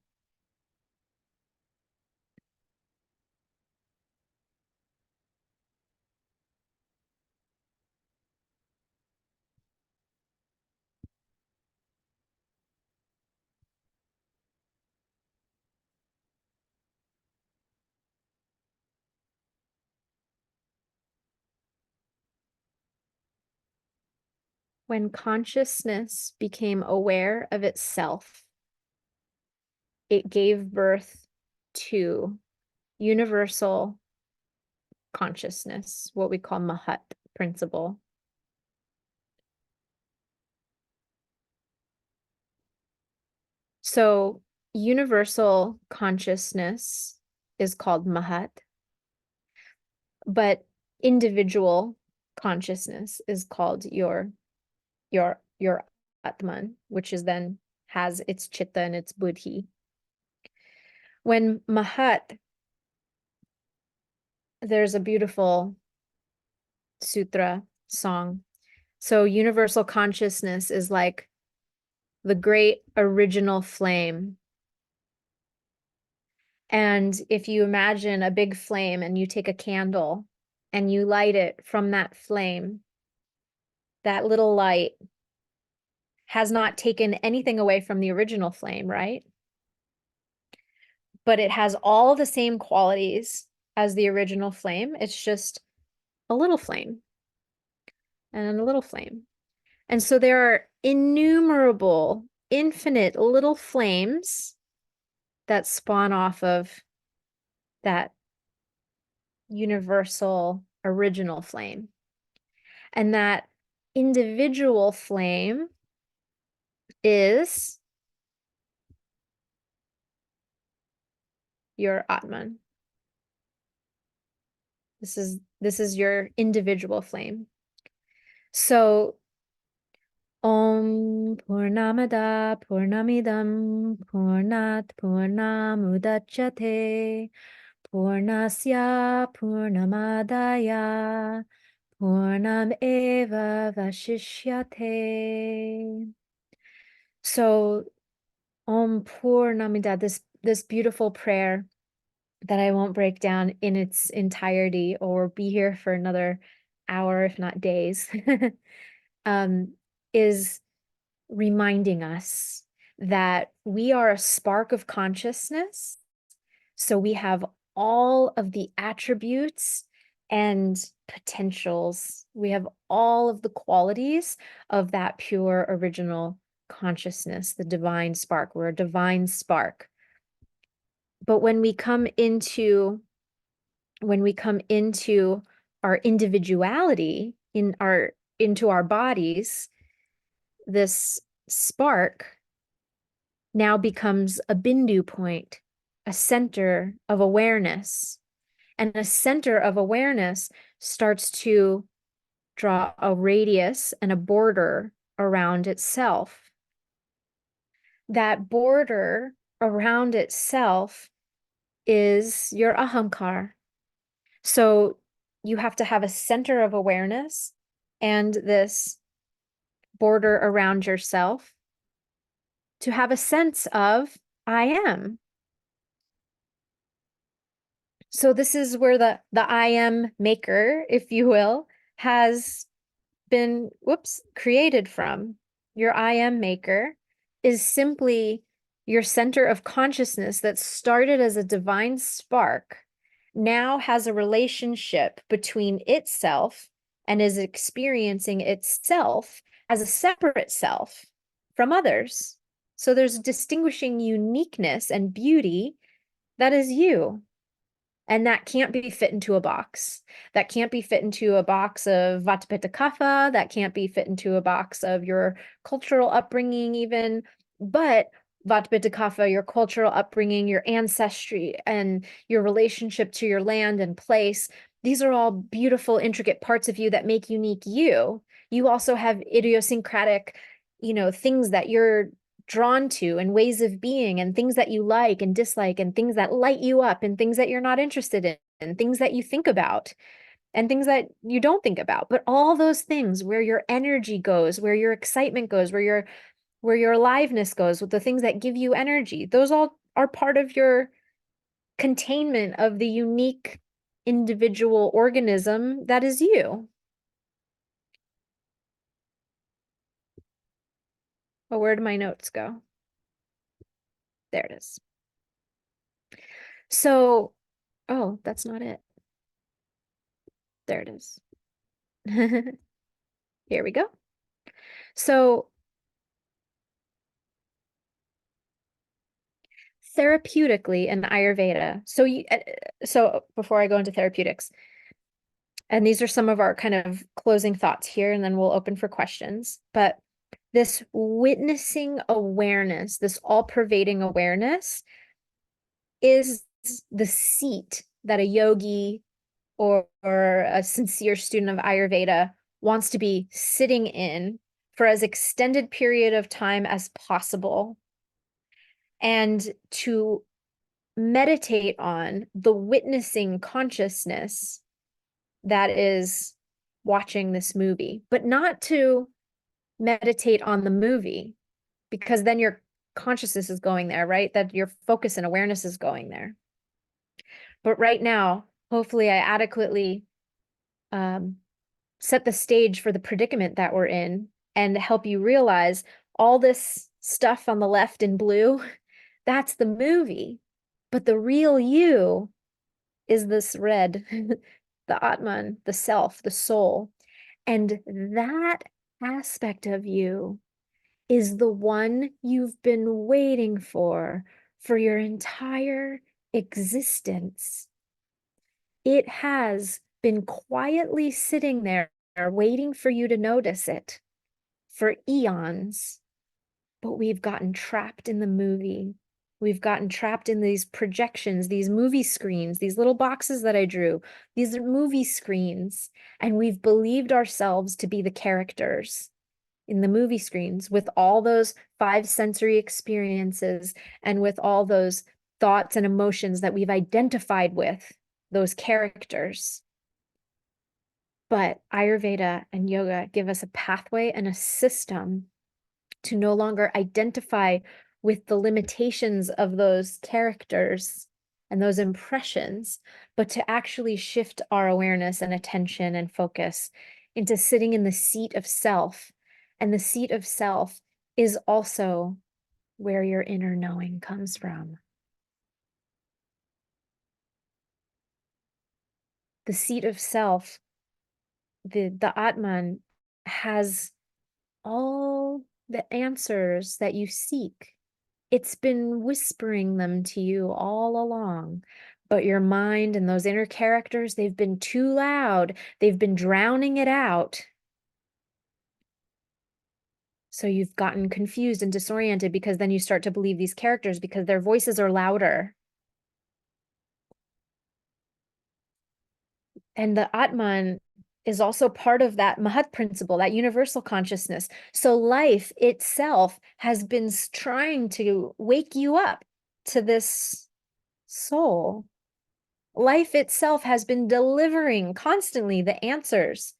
When consciousness became aware of itself, it gave birth to universal consciousness, what we call Mahat principle. So universal consciousness is called Mahat, but individual consciousness is called your Atman, which is then has its Chitta and its Buddhi. When Mahat, there's a beautiful sutra song. So universal consciousness is like the great original flame. And if you imagine a big flame and you take a candle and you light it from that flame, that little light has not taken anything away from the original flame, right? But it has all the same qualities as the original flame. It's just a little flame and a little flame. And so there are innumerable, infinite little flames that spawn off of that universal original flame. And that individual flame is your Atman. This is your individual flame. So Om Purnamada Purnamidam Purnat Purnamudachyate Purnasya Purnamadaya Purnam Eva Vashishyate. So Om Purnamida, this beautiful prayer that I won't break down in its entirety or be here for another hour, if not days, is reminding us that we are a spark of consciousness. So we have all of the attributes and potentials. We have all of the qualities of that pure original consciousness, the divine spark. We're a divine spark. But when we come into our individuality into our bodies, this spark now becomes a bindu point, a center of awareness. And a center of awareness starts to draw a radius and a border around itself. That border around itself is your ahamkar. So you have to have a center of awareness and this border around yourself to have a sense of I am. So this is where the I am maker, if you will, has been, created from. Your I am maker is simply your center of consciousness that started as a divine spark, now has a relationship between itself and is experiencing itself as a separate self from others. So there's distinguishing uniqueness and beauty that is you. And that can't be fit into a box. That can't be fit into a box of Vata Pitta Kapha. That can't be fit into a box of your cultural upbringing, even. But Vata Pitta Kapha, your cultural upbringing, your ancestry, and your relationship to your land and place, these are all beautiful, intricate parts of you that make unique you. You also have idiosyncratic, things that you're drawn to and ways of being and things that you like and dislike and things that light you up and things that you're not interested in and things that you think about and things that you don't think about. But all those things, where your energy goes, where your excitement goes, where your aliveness goes, with the things that give you energy, those all are part of your containment of the unique individual organism that is you. Oh, where did my notes go? There it is. So, oh, that's not it. There it is. Here we go. So, therapeutically in Ayurveda, so before I go into therapeutics, and these are some of our kind of closing thoughts here, and then we'll open for questions. But this witnessing awareness, this all-pervading awareness, is the seat that a yogi or a sincere student of Ayurveda wants to be sitting in for as extended period of time as possible, and to meditate on the witnessing consciousness that is watching this movie, but not to meditate on the movie, because then your consciousness is going there, right? That your focus and awareness is going there. But right now, hopefully I adequately set the stage for the predicament that we're in and help you realize all this stuff on the left in blue, that's the movie. But the real you is this red, the Atman, the self, the soul. And that aspect of you is the one you've been waiting for your entire existence. It has been quietly sitting there waiting for you to notice it for eons. But we've gotten trapped in the movie. We've gotten trapped in these projections, these movie screens, these little boxes that I drew. These are movie screens. And we've believed ourselves to be the characters in the movie screens with all those 5 sensory experiences and with all those thoughts and emotions that we've identified with those characters. But Ayurveda and yoga give us a pathway and a system to no longer identify with the limitations of those characters and those impressions, but to actually shift our awareness and attention and focus into sitting in the seat of self. And the seat of self is also where your inner knowing comes from. the seat of self, the Atman, has all the answers that you seek. It's been whispering them to you all along, but your mind and those inner characters, they've been too loud. They've been drowning it out. So you've gotten confused and disoriented because then you start to believe these characters because their voices are louder. And the Atman is also part of that Mahat principle, that universal consciousness. So life itself has been trying to wake you up to this soul. Life itself has been delivering constantly the answers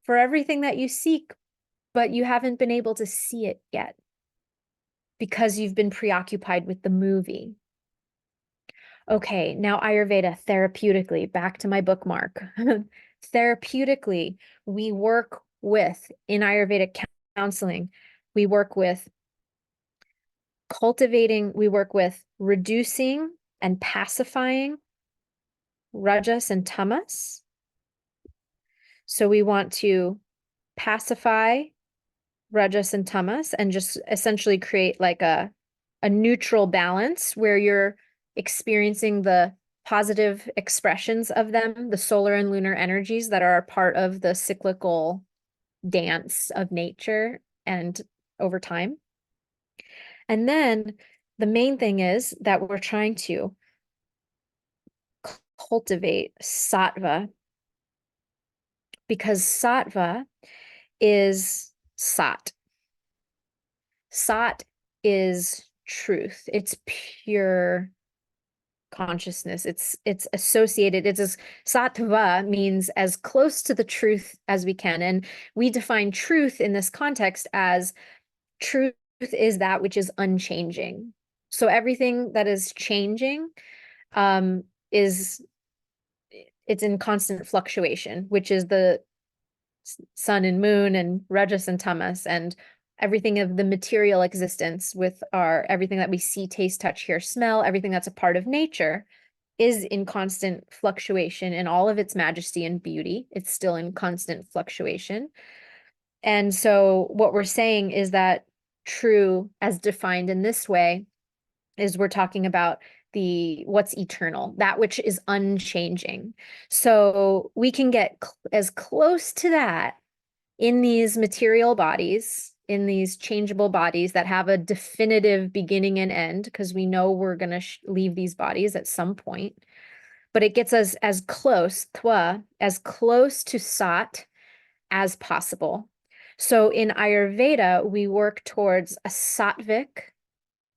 for everything that you seek, but you haven't been able to see it yet because you've been preoccupied with the movie. Okay, now Ayurveda, therapeutically, back to my bookmark. Therapeutically, we work with, in Ayurvedic counseling, we work with cultivating, we work with reducing and pacifying rajas and tamas. So we want to pacify rajas and tamas and just essentially create like a neutral balance where you're experiencing the positive expressions of them, the solar and lunar energies that are a part of the cyclical dance of nature and over time. And then the main thing is that we're trying to cultivate sattva, because sattva is sat. Sat is truth. It's pure consciousness. It's associated. It's as sattva means as close to the truth as we can. And we define truth in this context as truth is that which is unchanging. So everything that is changing is it's in constant fluctuation, which is the sun and moon and rajas and tamas and everything of the material existence with our everything that we see, taste, touch, hear, smell, everything that's a part of nature is in constant fluctuation in all of its majesty and beauty. It's still in constant fluctuation. And so what we're saying is that true, as defined in this way, is we're talking about the what's eternal, that which is unchanging. So we can get as close to that in these material bodies, in these changeable bodies that have a definitive beginning and end, because we know we're going to leave these bodies at some point. But it gets us as close, twa, as close to sat as possible. So in Ayurveda, we work towards a sattvic,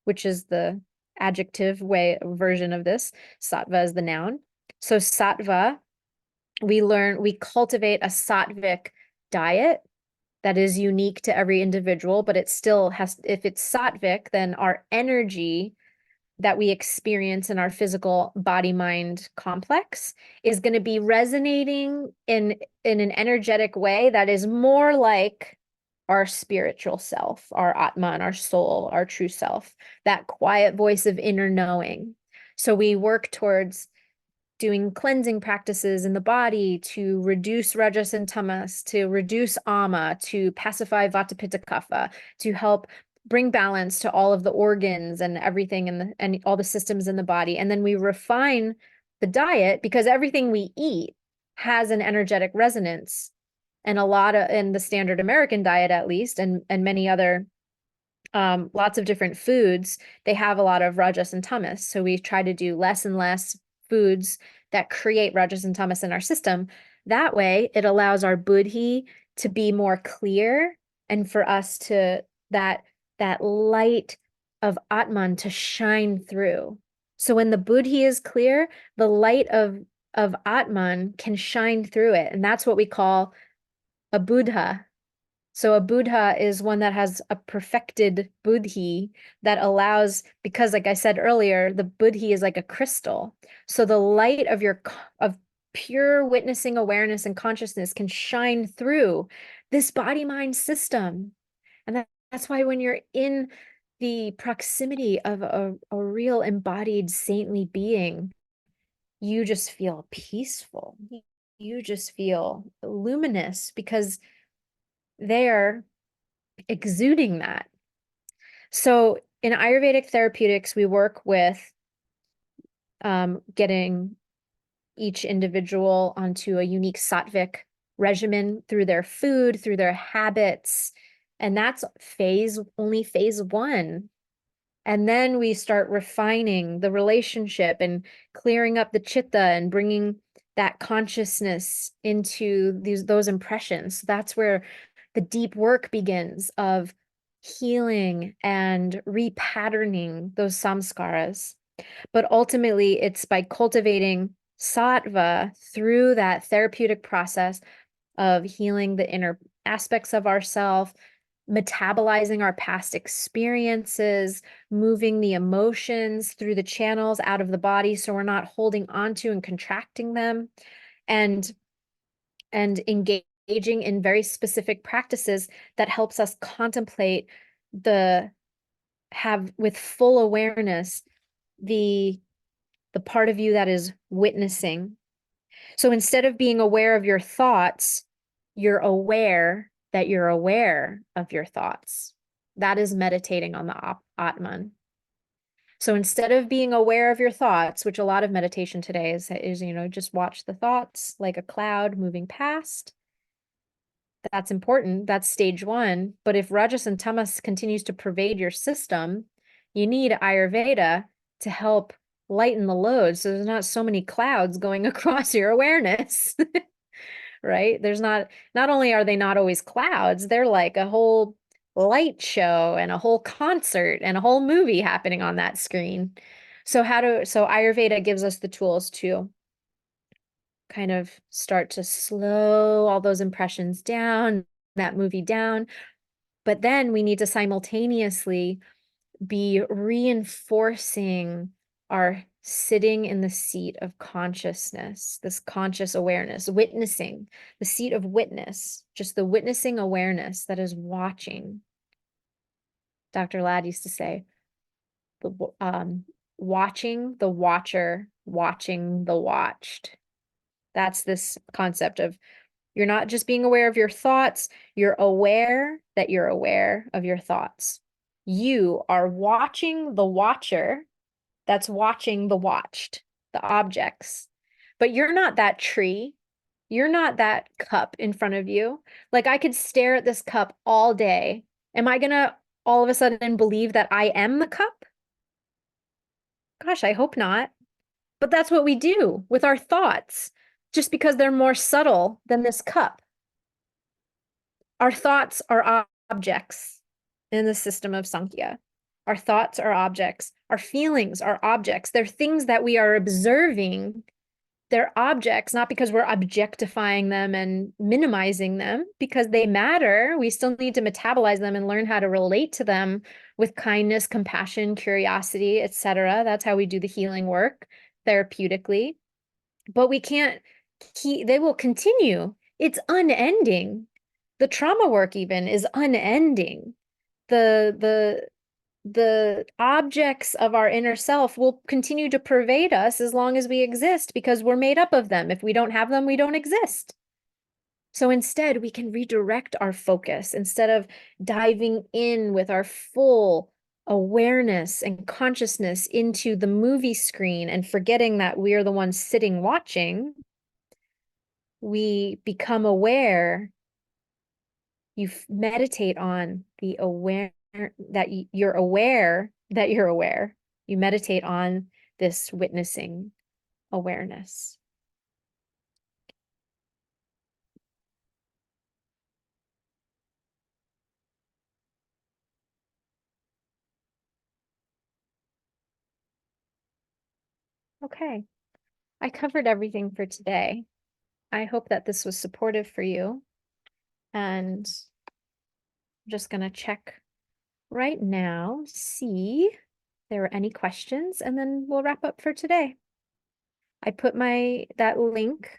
which is the adjective way version of this. Sattva is the noun. So sattva, we cultivate a sattvic diet that is unique to every individual, but it still has, if it's sattvic, then our energy that we experience in our physical body-mind complex is going to be resonating in an energetic way that is more like our spiritual self, our Atman, our soul, our true self, that quiet voice of inner knowing. So we work towards doing cleansing practices in the body to reduce rajas and tamas, to reduce ama, to pacify vata pitta kapha, to help bring balance to all of the organs and everything and all the systems in the body. And then we refine the diet because everything we eat has an energetic resonance. And a lot of, in the standard American diet at least, and many other lots of different foods, they have a lot of rajas and tamas. So we try to do less and less foods that create rajas and tamas in our system. That way, it allows our buddhi to be more clear and for us to, that light of Atman to shine through. So when the buddhi is clear, the light of Atman can shine through it. And that's what we call a buddha. So a buddha is one that has a perfected buddhi that allows, because like I said earlier, the buddhi is like a crystal. So the light of of pure witnessing awareness and consciousness can shine through this body-mind system. And that's why when you're in the proximity of a real embodied saintly being, you just feel peaceful. you just feel luminous because they're exuding that. So in Ayurvedic therapeutics, we work with getting each individual onto a unique sattvic regimen through their food, through their habits. And that's only phase one. And then we start refining the relationship and clearing up the chitta and bringing that consciousness into those impressions. That's where the deep work begins of healing and repatterning those samskaras. But ultimately, it's by cultivating sattva through that therapeutic process of healing the inner aspects of ourself, metabolizing our past experiences, moving the emotions through the channels out of the body so we're not holding onto and contracting them, and engaging in very specific practices that helps us contemplate have with full awareness the part of you that is witnessing. So instead of being aware of your thoughts, you're aware that you're aware of your thoughts. That is meditating on the Atman. So instead of being aware of your thoughts, which a lot of meditation today is, just watch the thoughts like a cloud moving past. That's important. That's stage one. But if Rajas and Tamas continues to pervade your system, you need Ayurveda to help lighten the load so there's not so many clouds going across your awareness. Right? Not only are they not always clouds, they're like a whole light show and a whole concert and a whole movie happening on that screen. So Ayurveda gives us the tools to kind of start to slow all those impressions down, that movie down. But then we need to simultaneously be reinforcing our sitting in the seat of consciousness, this conscious awareness, witnessing, the seat of witness, just the witnessing awareness that is watching. Dr. Ladd used to say, watching the watcher, watching the watched. That's this concept of you're not just being aware of your thoughts, you're aware that you're aware of your thoughts. You are watching the watcher that's watching the watched, the objects. But you're not that tree. You're not that cup in front of you. Like I could stare at this cup all day. Am I going to all of a sudden believe that I am the cup? Gosh, I hope not. But that's what we do with our thoughts, just because they're more subtle than this cup. Our thoughts are objects in the system of Sankhya. Our thoughts are objects. Our feelings are objects. They're things that we are observing. They're objects, not because we're objectifying them and minimizing them, because they matter. We still need to metabolize them and learn how to relate to them with kindness, compassion, curiosity, etc. That's how we do the healing work therapeutically. But we can't they will continue. It's unending. The trauma work even is unending. The objects of our inner self will continue to pervade us as long as we exist because we're made up of them. If we don't have them, we don't exist. So instead, we can redirect our focus instead of diving in with our full awareness and consciousness into the movie screen and forgetting that we're the ones sitting watching. We become aware. You meditate on the that you're aware that you're aware. You meditate on this witnessing awareness. Okay, I covered everything for today. I hope that this was supportive for you. And I'm just going to check right now, see if there are any questions, and then we'll wrap up for today. I put that link.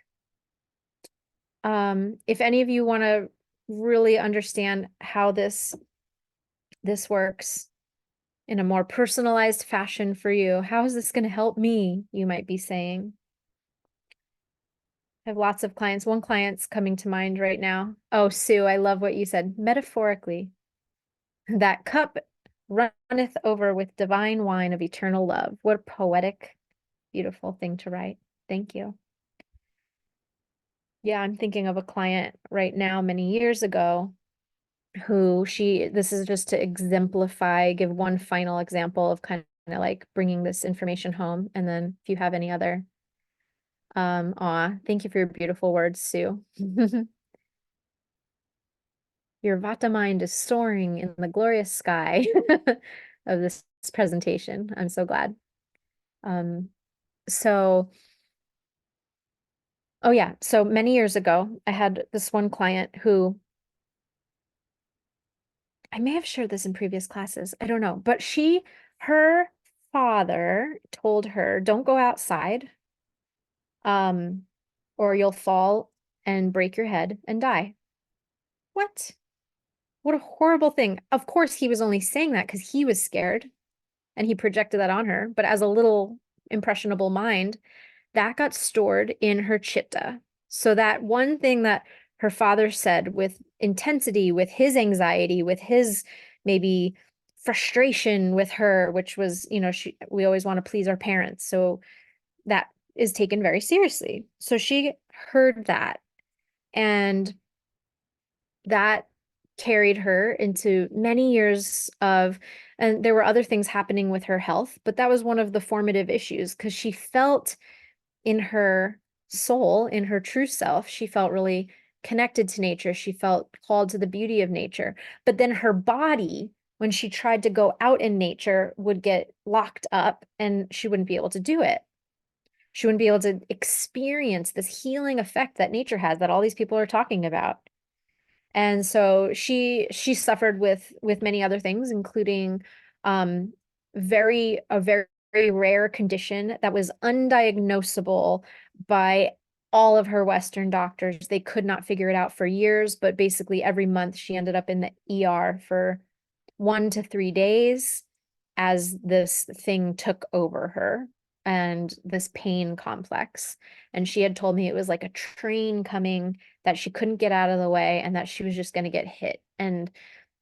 If any of you want to really understand how this works in a more personalized fashion for you, how is this going to help me? You might be saying. I have lots of clients. One client's coming to mind right now. Oh, Sue, I love what you said. Metaphorically, that cup runneth over with divine wine of eternal love. What a poetic, beautiful thing to write. Thank you. Yeah, I'm thinking of a client right now many years ago who this is just to exemplify, give one final example of kind of like bringing this information home. And then if you have any other, thank you for your beautiful words, Sue. Your Vata mind is soaring in the glorious sky of this presentation. I'm so glad. So, oh yeah, so many years ago, I had this one client who I may have shared this in previous classes. I don't know, but her father told her, don't go outside, um, or you'll fall and break your head and die. What? What a horrible thing. Of course, he was only saying that because he was scared and he projected that on her. But as a little impressionable mind, that got stored in her chitta. So that one thing that her father said with intensity, with his anxiety, with his maybe frustration with her, which was, we always want to please our parents. So that is taken very seriously. So she heard that, and that carried her into many years and there were other things happening with her health, but that was one of the formative issues because she felt in her soul, in her true self, she felt really connected to nature. She felt called to the beauty of nature. But then her body, when she tried to go out in nature, would get locked up and she wouldn't be able to do it. She wouldn't be able to experience this healing effect that nature has that all these people are talking about. And so she suffered with many other things, including a very rare condition that was undiagnosable by all of her Western doctors. They could not figure it out for years, but basically every month she ended up in the ER for 1 to 3 days as this thing took over her and this pain complex. And she had told me it was like a train coming, that she couldn't get out of the way and that she was just going to get hit. And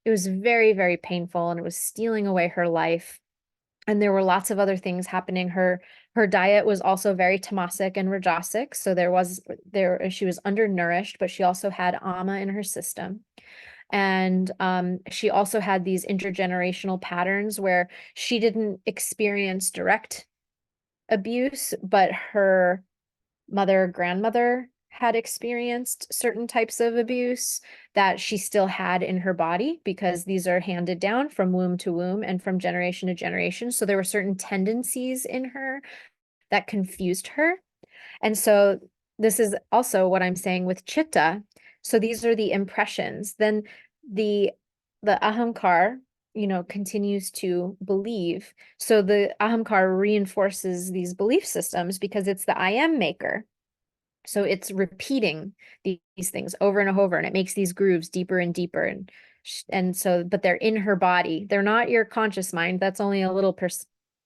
it was very, very painful and it was stealing away her life. And there were lots of other things happening. Her diet was also very tamasic and rajasic. So she was undernourished, but she also had ama in her system. And she also had these intergenerational patterns where she didn't experience direct abuse, but her mother, grandmother had experienced certain types of abuse that she still had in her body because these are handed down from womb to womb and from generation to generation. So there were certain tendencies in her that confused her. And so this is also what I'm saying with chitta. So these are the impressions. Then the ahamkar, continues to believe. So the ahamkar reinforces these belief systems because it's the I am maker. So it's repeating these things over and over, and it makes these grooves deeper and deeper. And so, but they're in her body. They're not your conscious mind. That's only a little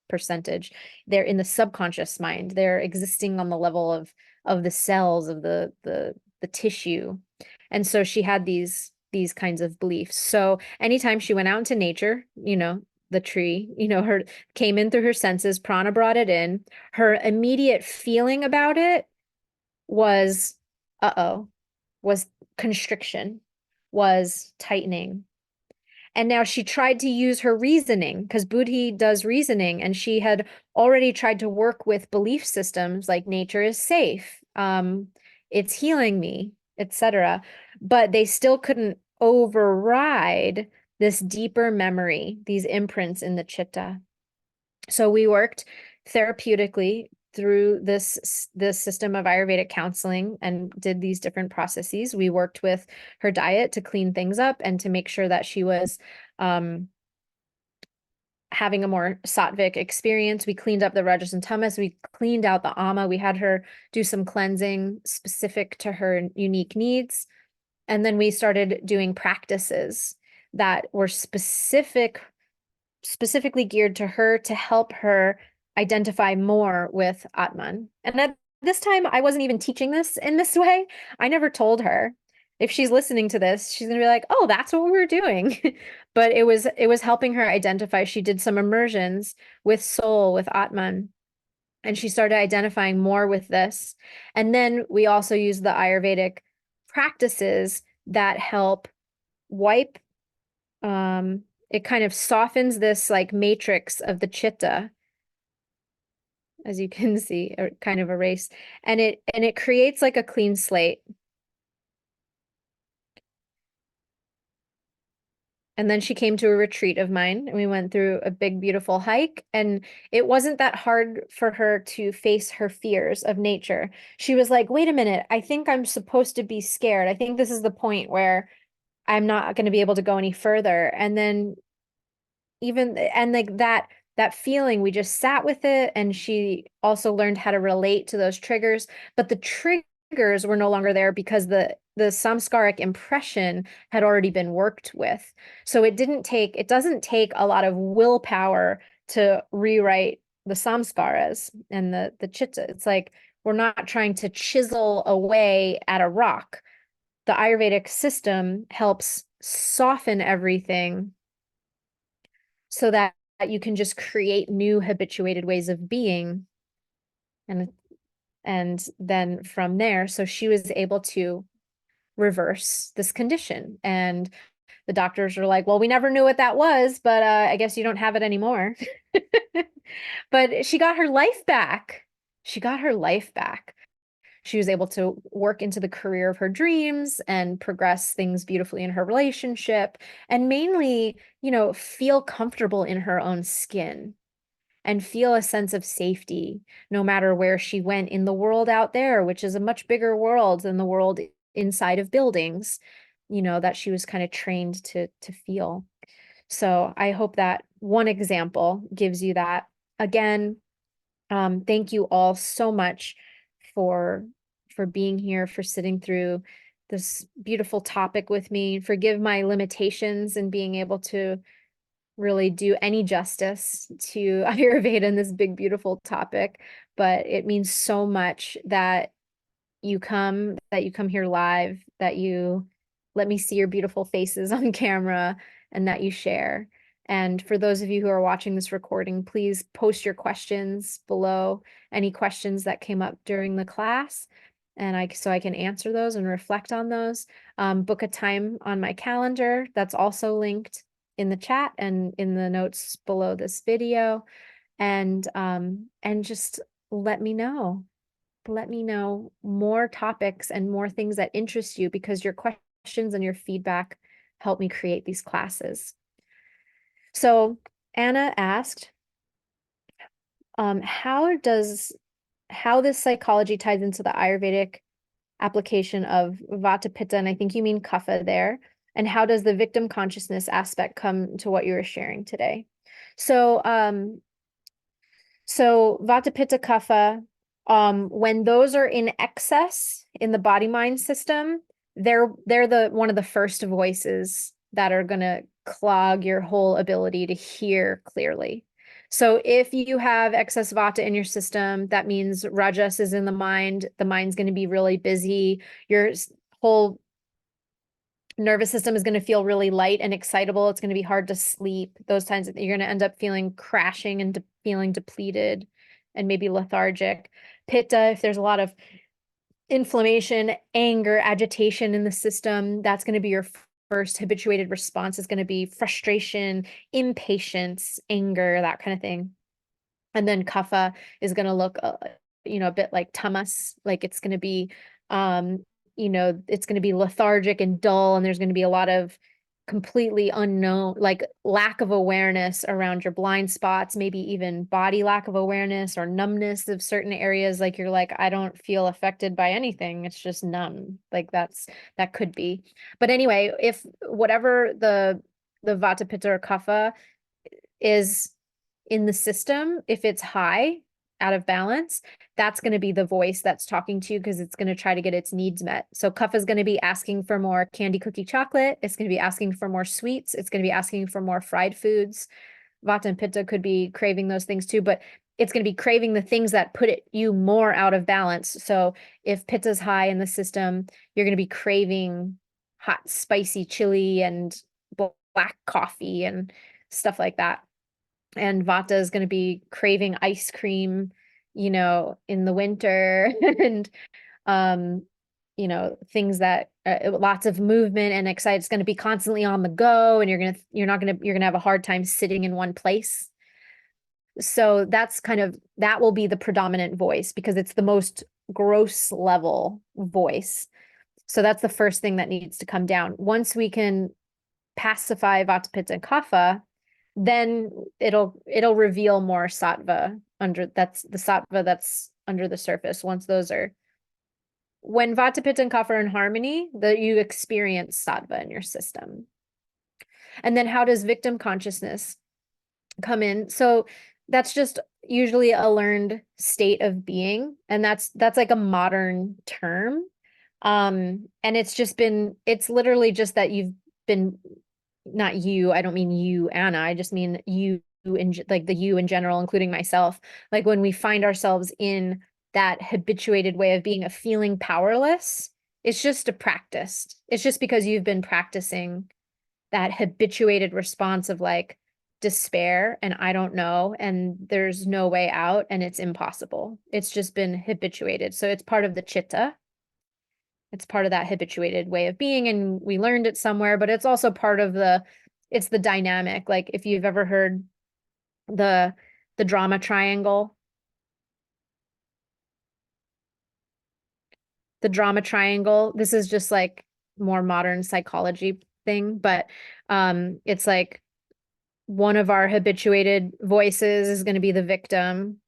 percentage. They're in the subconscious mind. They're existing on the level of the cells of the tissue. And so she had these kinds of beliefs. So anytime she went out into nature, the tree, her came in through her senses, prana brought it in. Her immediate feeling about it was was constriction, was tightening. And now she tried to use her reasoning because Buddhi does reasoning, and she had already tried to work with belief systems like nature is safe, it's healing me, etc. But they still couldn't override this deeper memory, these imprints in the chitta. So we worked therapeutically through this system of Ayurvedic counseling and did these different processes. We worked with her diet to clean things up and to make sure that she was having a more sattvic experience. We cleaned up the rajas and tamas. We cleaned out the ama. We had her do some cleansing specific to her unique needs. And then we started doing practices that were specifically geared to her to help her identify more with Atman. And this time I wasn't even teaching this in this way. I never told her. If she's listening to this, she's gonna be like, "Oh, that's what we're doing." But it was helping her identify. She did some immersions with soul, with Atman, and she started identifying more with this. And then we also use the Ayurvedic practices that help wipe, it kind of softens this like matrix of the chitta, as you can see, or kind of erase, and it creates like a clean slate. And then she came to a retreat of mine, and we went through a big, beautiful hike. And it wasn't that hard for her to face her fears of nature. She was like, wait a minute, I think I'm supposed to be scared. I think this is the point where I'm not going to be able to go any further. And then even, and like that feeling, we just sat with it. And she also learned how to relate to those triggers. But the triggers were no longer there because the samskaric impression had already been worked with. So it doesn't take a lot of willpower to rewrite the samskaras and the chitta. It's like we're not trying to chisel away at a rock. The Ayurvedic system helps soften everything so that you can just create new habituated ways of being. And then from there, so she was able to reverse this condition. And the doctors are like, well, we never knew what that was, but I guess you don't have it anymore. But she got her life back. She got her life back. She was able to work into the career of her dreams and progress things beautifully in her relationship, and mainly, feel comfortable in her own skin and feel a sense of safety no matter where she went in the world out there, which is a much bigger world than the world inside of buildings, that she was kind of trained to feel. So I hope that one example gives you that. Again, thank you all so much for being here, for sitting through this beautiful topic with me. Forgive my limitations in being able to really do any justice to Ayurveda in this big, beautiful topic, but it means so much that you come here live, that you let me see your beautiful faces on camera, and that you share. And for those of you who are watching this recording, please post your questions below, any questions that came up during the class, and so I can answer those and reflect on those. Book a time on my calendar. That's also linked in the chat and in the notes below this video. And just let me know. Let me know more topics and more things that interest you, because your questions and your feedback help me create these classes. So Anna asked, how this psychology ties into the Ayurvedic application of Vata Pitta, and I think you mean Kapha there, and how does the victim consciousness aspect come to what you were sharing today? So Vata Pitta Kapha, when those are in excess in the body mind system, they're the one of the first voices that are going to clog your whole ability to hear clearly. So if you have excess Vata in your system, that means Rajas is in the mind. The mind's going to be really busy. Your whole nervous system is going to feel really light and excitable. It's going to be hard to sleep. Those times you're going to end up feeling crashing and feeling depleted and maybe lethargic. Pitta, if there's a lot of inflammation, anger, agitation in the system, that's going to be your first habituated response, is going to be frustration, impatience, anger, that kind of thing. And then Kapha is going to look, a bit like tamas, like it's going to be, it's going to be lethargic and dull, and there's going to be a lot of completely unknown, like lack of awareness around your blind spots, maybe even body lack of awareness or numbness of certain areas. Like you're like, I don't feel affected by anything. It's just numb. Like that could be. But anyway, if whatever the Vata, Pitta, or Kapha is in the system, if it's high, out of balance, that's going to be the voice that's talking to you, because it's going to try to get its needs met. So Kapha is going to be asking for more candy, cookie, chocolate. It's going to be asking for more sweets. It's going to be asking for more fried foods. Vata and Pitta could be craving those things too. But it's going to be craving the things that put you more out of balance. So if pitta's high in the system, you're going to be craving hot, spicy chili and black coffee and stuff like that. And vata is going to be craving ice cream, in the winter and, um, things that lots of movement and excite. It's going to be constantly on the go, and you're going to have a hard time sitting in one place. So that will be the predominant voice because it's the most gross level voice. So that's the first thing that needs to come down. Once we can pacify vata, pitta, and kapha, then it'll reveal more sattva that's the sattva that's under the surface. When vata, pitta, and kapha are in harmony, you experience sattva in your system. And then how does victim consciousness come in? So that's just usually a learned state of being, and that's like a modern term. And it's literally just that you've been, not you, I don't mean you, Anna, I just mean you like the you in general, including myself. Like when we find ourselves in that habituated way of being, of feeling powerless, it's just a practice. It's just because you've been practicing that habituated response of like despair and I don't know, and there's no way out and it's impossible. It's just been habituated. So it's part of the chitta. It's part of that habituated way of being, and we learned it somewhere, but it's also part of it's the dynamic. Like if you've ever heard the drama triangle, this is just like more modern psychology thing, but it's like one of our habituated voices is going to be the victim.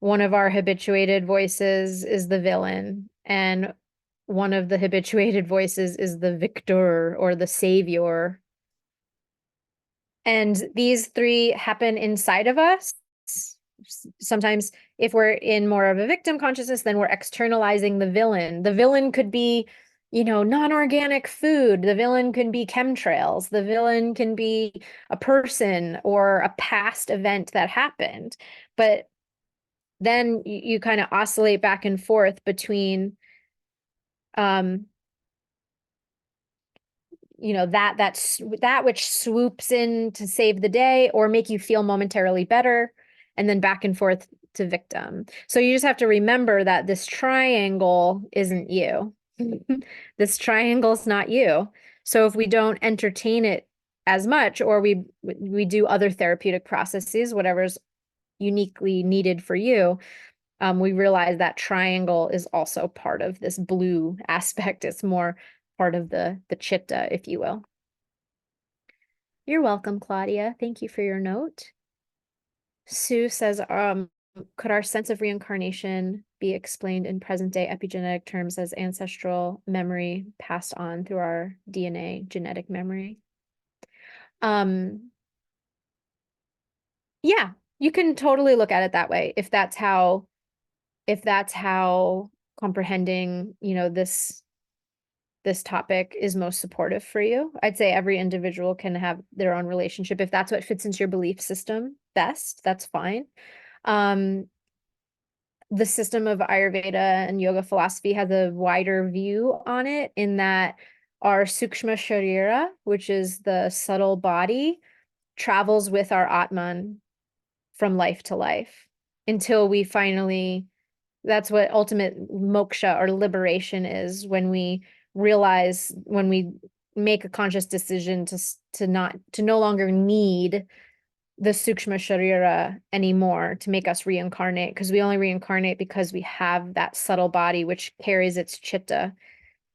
One of our habituated voices is the villain. And one of the habituated voices is the victor or the savior. And these three happen inside of us. Sometimes if we're in more of a victim consciousness, then we're externalizing the villain. The villain could be, non-organic food. The villain can be chemtrails. The villain can be a person or a past event that happened. But then you kind of oscillate back and forth between that which swoops in to save the day or make you feel momentarily better, and then back and forth to victim. So you just have to remember that this triangle isn't you. This triangle is not you. So if we don't entertain it as much, or we do other therapeutic processes, whatever's uniquely needed for you, we realize that triangle is also part of this blue aspect. It's more part of the chitta, if you will. You're welcome, Claudia. Thank you for your note. Sue says, could our sense of reincarnation be explained in present day epigenetic terms as ancestral memory passed on through our DNA, genetic memory? Yeah, you can totally look at it that way if that's how comprehending, this topic is most supportive for you. I'd say every individual can have their own relationship. If that's what fits into your belief system best, that's fine. The system of Ayurveda and yoga philosophy has a wider view on it, in that our sukshma sharira, which is the subtle body, travels with our Atman from life to life until we finally, that's what ultimate moksha or liberation is, when we realize, when we make a conscious decision to no longer need the sukshma sharira anymore to make us reincarnate, because we only reincarnate because we have that subtle body which carries its chitta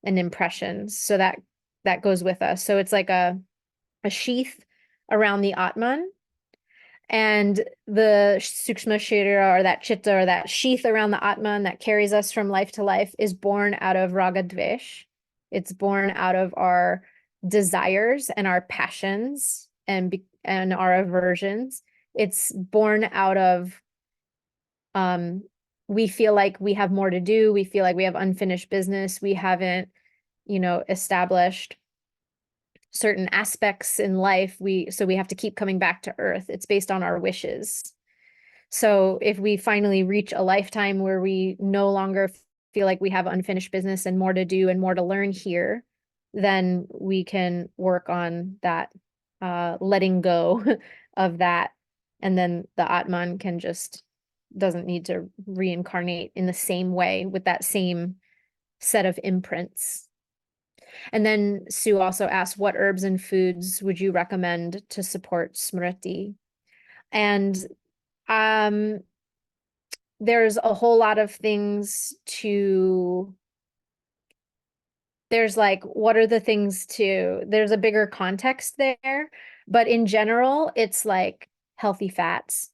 and impressions. So that goes with us. So it's like a sheath around the Atman, and the sukshma sharira, or that chitta, or that sheath around the Atman that carries us from life to life, is born out of raga dvesh. It's born out of our desires and our passions and our aversions. It's born out of we feel like we have more to do. We feel like we have unfinished business. We haven't, established certain aspects in life. So we have to keep coming back to earth. It's based on our wishes. So if we finally reach a lifetime where we no longer feel like we have unfinished business and more to do and more to learn here, then we can work on that letting go of that. And then the Atman can just doesn't need to reincarnate in the same way with that same set of imprints. And then Sue also asked, what herbs and foods would you recommend to support Smriti? And um, there's a whole lot of things to, there's like, what are the things to, there's a bigger context there, but in general, it's like healthy fats.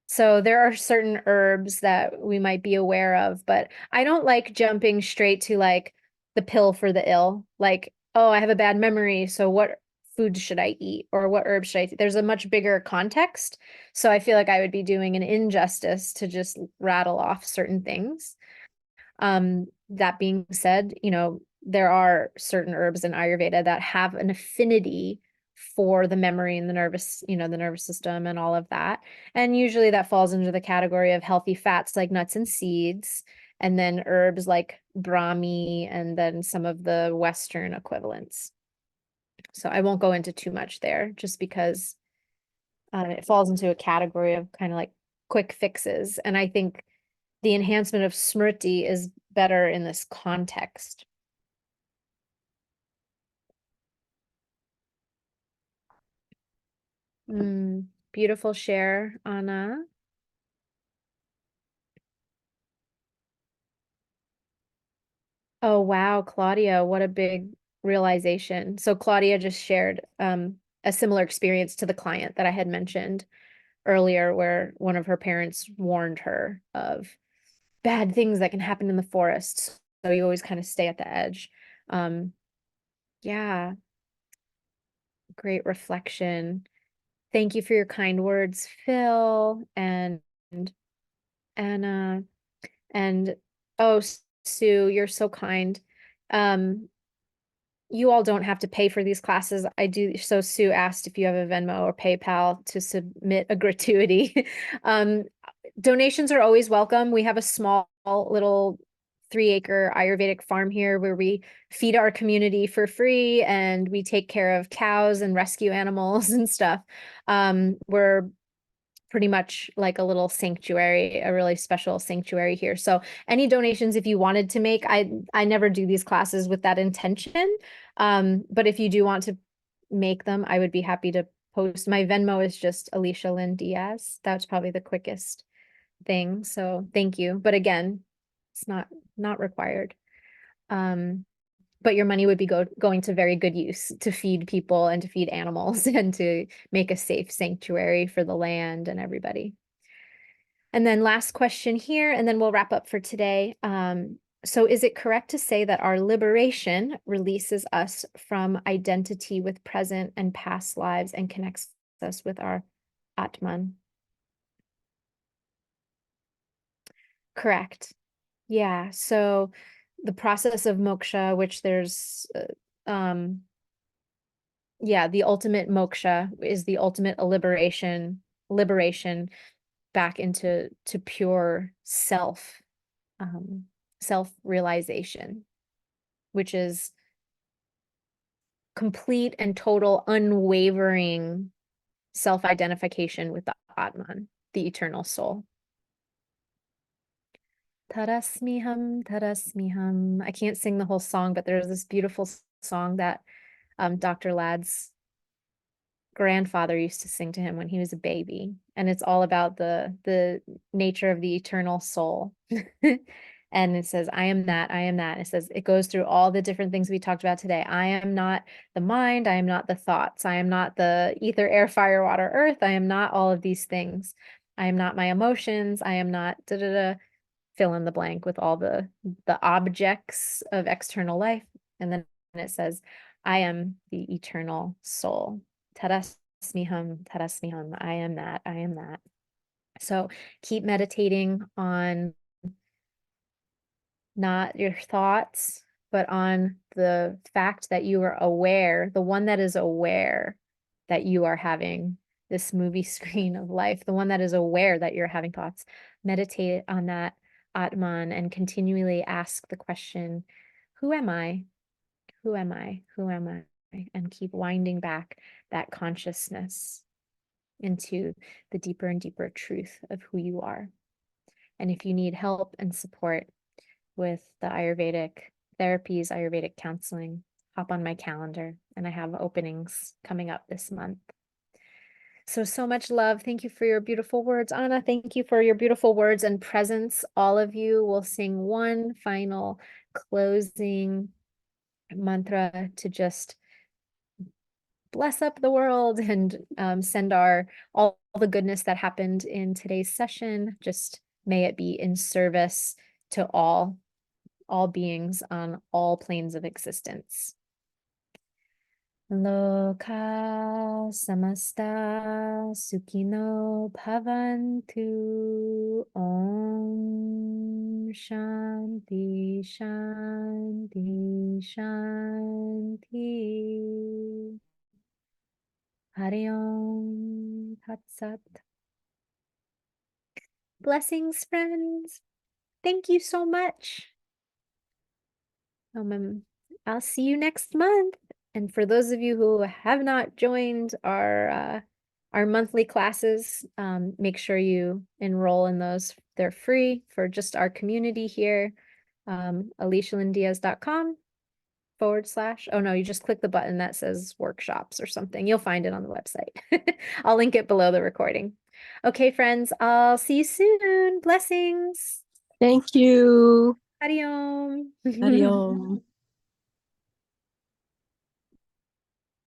So there are certain herbs that we might be aware of, but I don't like jumping straight to like the pill for the ill. Like, oh, I have a bad memory, so what food should I eat or what herbs should I eat? There's a much bigger context. So I feel like I would be doing an injustice to just rattle off certain things. That being said, there are certain herbs in Ayurveda that have an affinity for the memory and the nervous system and all of that. And usually that falls into the category of healthy fats like nuts and seeds, and then herbs like Brahmi, and then some of the Western equivalents. So I won't go into too much there just because it falls into a category of kind of like quick fixes. And I think the enhancement of Smriti is better in this context. Beautiful share, Anna. Oh, wow, Claudia, what a big realization. So Claudia just shared a similar experience to the client that I had mentioned earlier, where one of her parents warned her of bad things that can happen in the forest. So you always kind of stay at the edge. Um, yeah, great reflection. Thank you for your kind words, Phil and Anna. And oh, Sue, you're so kind. Um, you all don't have to pay for these classes. I do. So Sue asked if you have a Venmo or PayPal to submit a gratuity. Um, donations are always welcome. We have a small little 3-acre Ayurvedic farm here where we feed our community for free and we take care of cows and rescue animals and stuff. We're pretty much like a little sanctuary, a really special sanctuary here. So any donations, if you wanted to make, I never do these classes with that intention. But if you do want to make them, I would be happy to post. My Venmo is just Alicia Lynn Diaz. That's probably the quickest thing. So thank you. But again, it's not required. But your money would be going to very good use to feed people and to feed animals and to make a safe sanctuary for the land and everybody. And then last question here, and then we'll wrap up for today. So is it correct to say that our liberation releases us from identity with present and past lives and connects us with our Atman? Correct. Yeah. So the process of moksha, which there's yeah, the ultimate moksha is the ultimate liberation back into pure self-realization, which is complete and total unwavering self-identification with the Atman, the eternal soul. Tarasmiham, tarasmiham. I can't sing the whole song, but there's this beautiful song that Dr. Ladd's grandfather used to sing to him when he was a baby, and it's all about the nature of the eternal soul. And it says, I am that, I am that. It says, it goes through all the different things we talked about today. I am not the mind, I am not the thoughts, I am not the ether, air, fire, water, earth, I am not all of these things. I am not my emotions, I am not da da da, fill in the blank with all the objects of external life. And then it says, I am the eternal soul. Tarasmiham, tarasmiham. I am that, I am that. So keep meditating on not your thoughts, but on the fact that you are aware, the one that is aware that you are having this movie screen of life, the one that is aware that you're having thoughts. Meditate on that Atman and continually ask the question, who am I? Who am I? Who am I? And keep winding back that consciousness into the deeper and deeper truth of who you are. And if you need help and support with the Ayurvedic therapies, Ayurvedic counseling, hop on my calendar, and I have openings coming up this month. So much love. Thank you for your beautiful words, Anna. Thank you for your beautiful words and presence. All of you will sing one final closing mantra to just bless up the world and send all the goodness that happened in today's session. Just may it be in service to all beings on all planes of existence. Loka samasta sukhino bhavantu. Om shanti shanti shanti. Hari Om Tat Sat. Blessings, friends. Thank you so much. I'll see you next month. And for those of you who have not joined our monthly classes, make sure you enroll in those. They're free for just our community here. AliciaLynnDiaz.com / oh no, you just click the button that says workshops or something. You'll find it on the website. I'll link it below the recording. Okay, friends, I'll see you soon. Blessings. Thank you. Hari Om. Hari Om.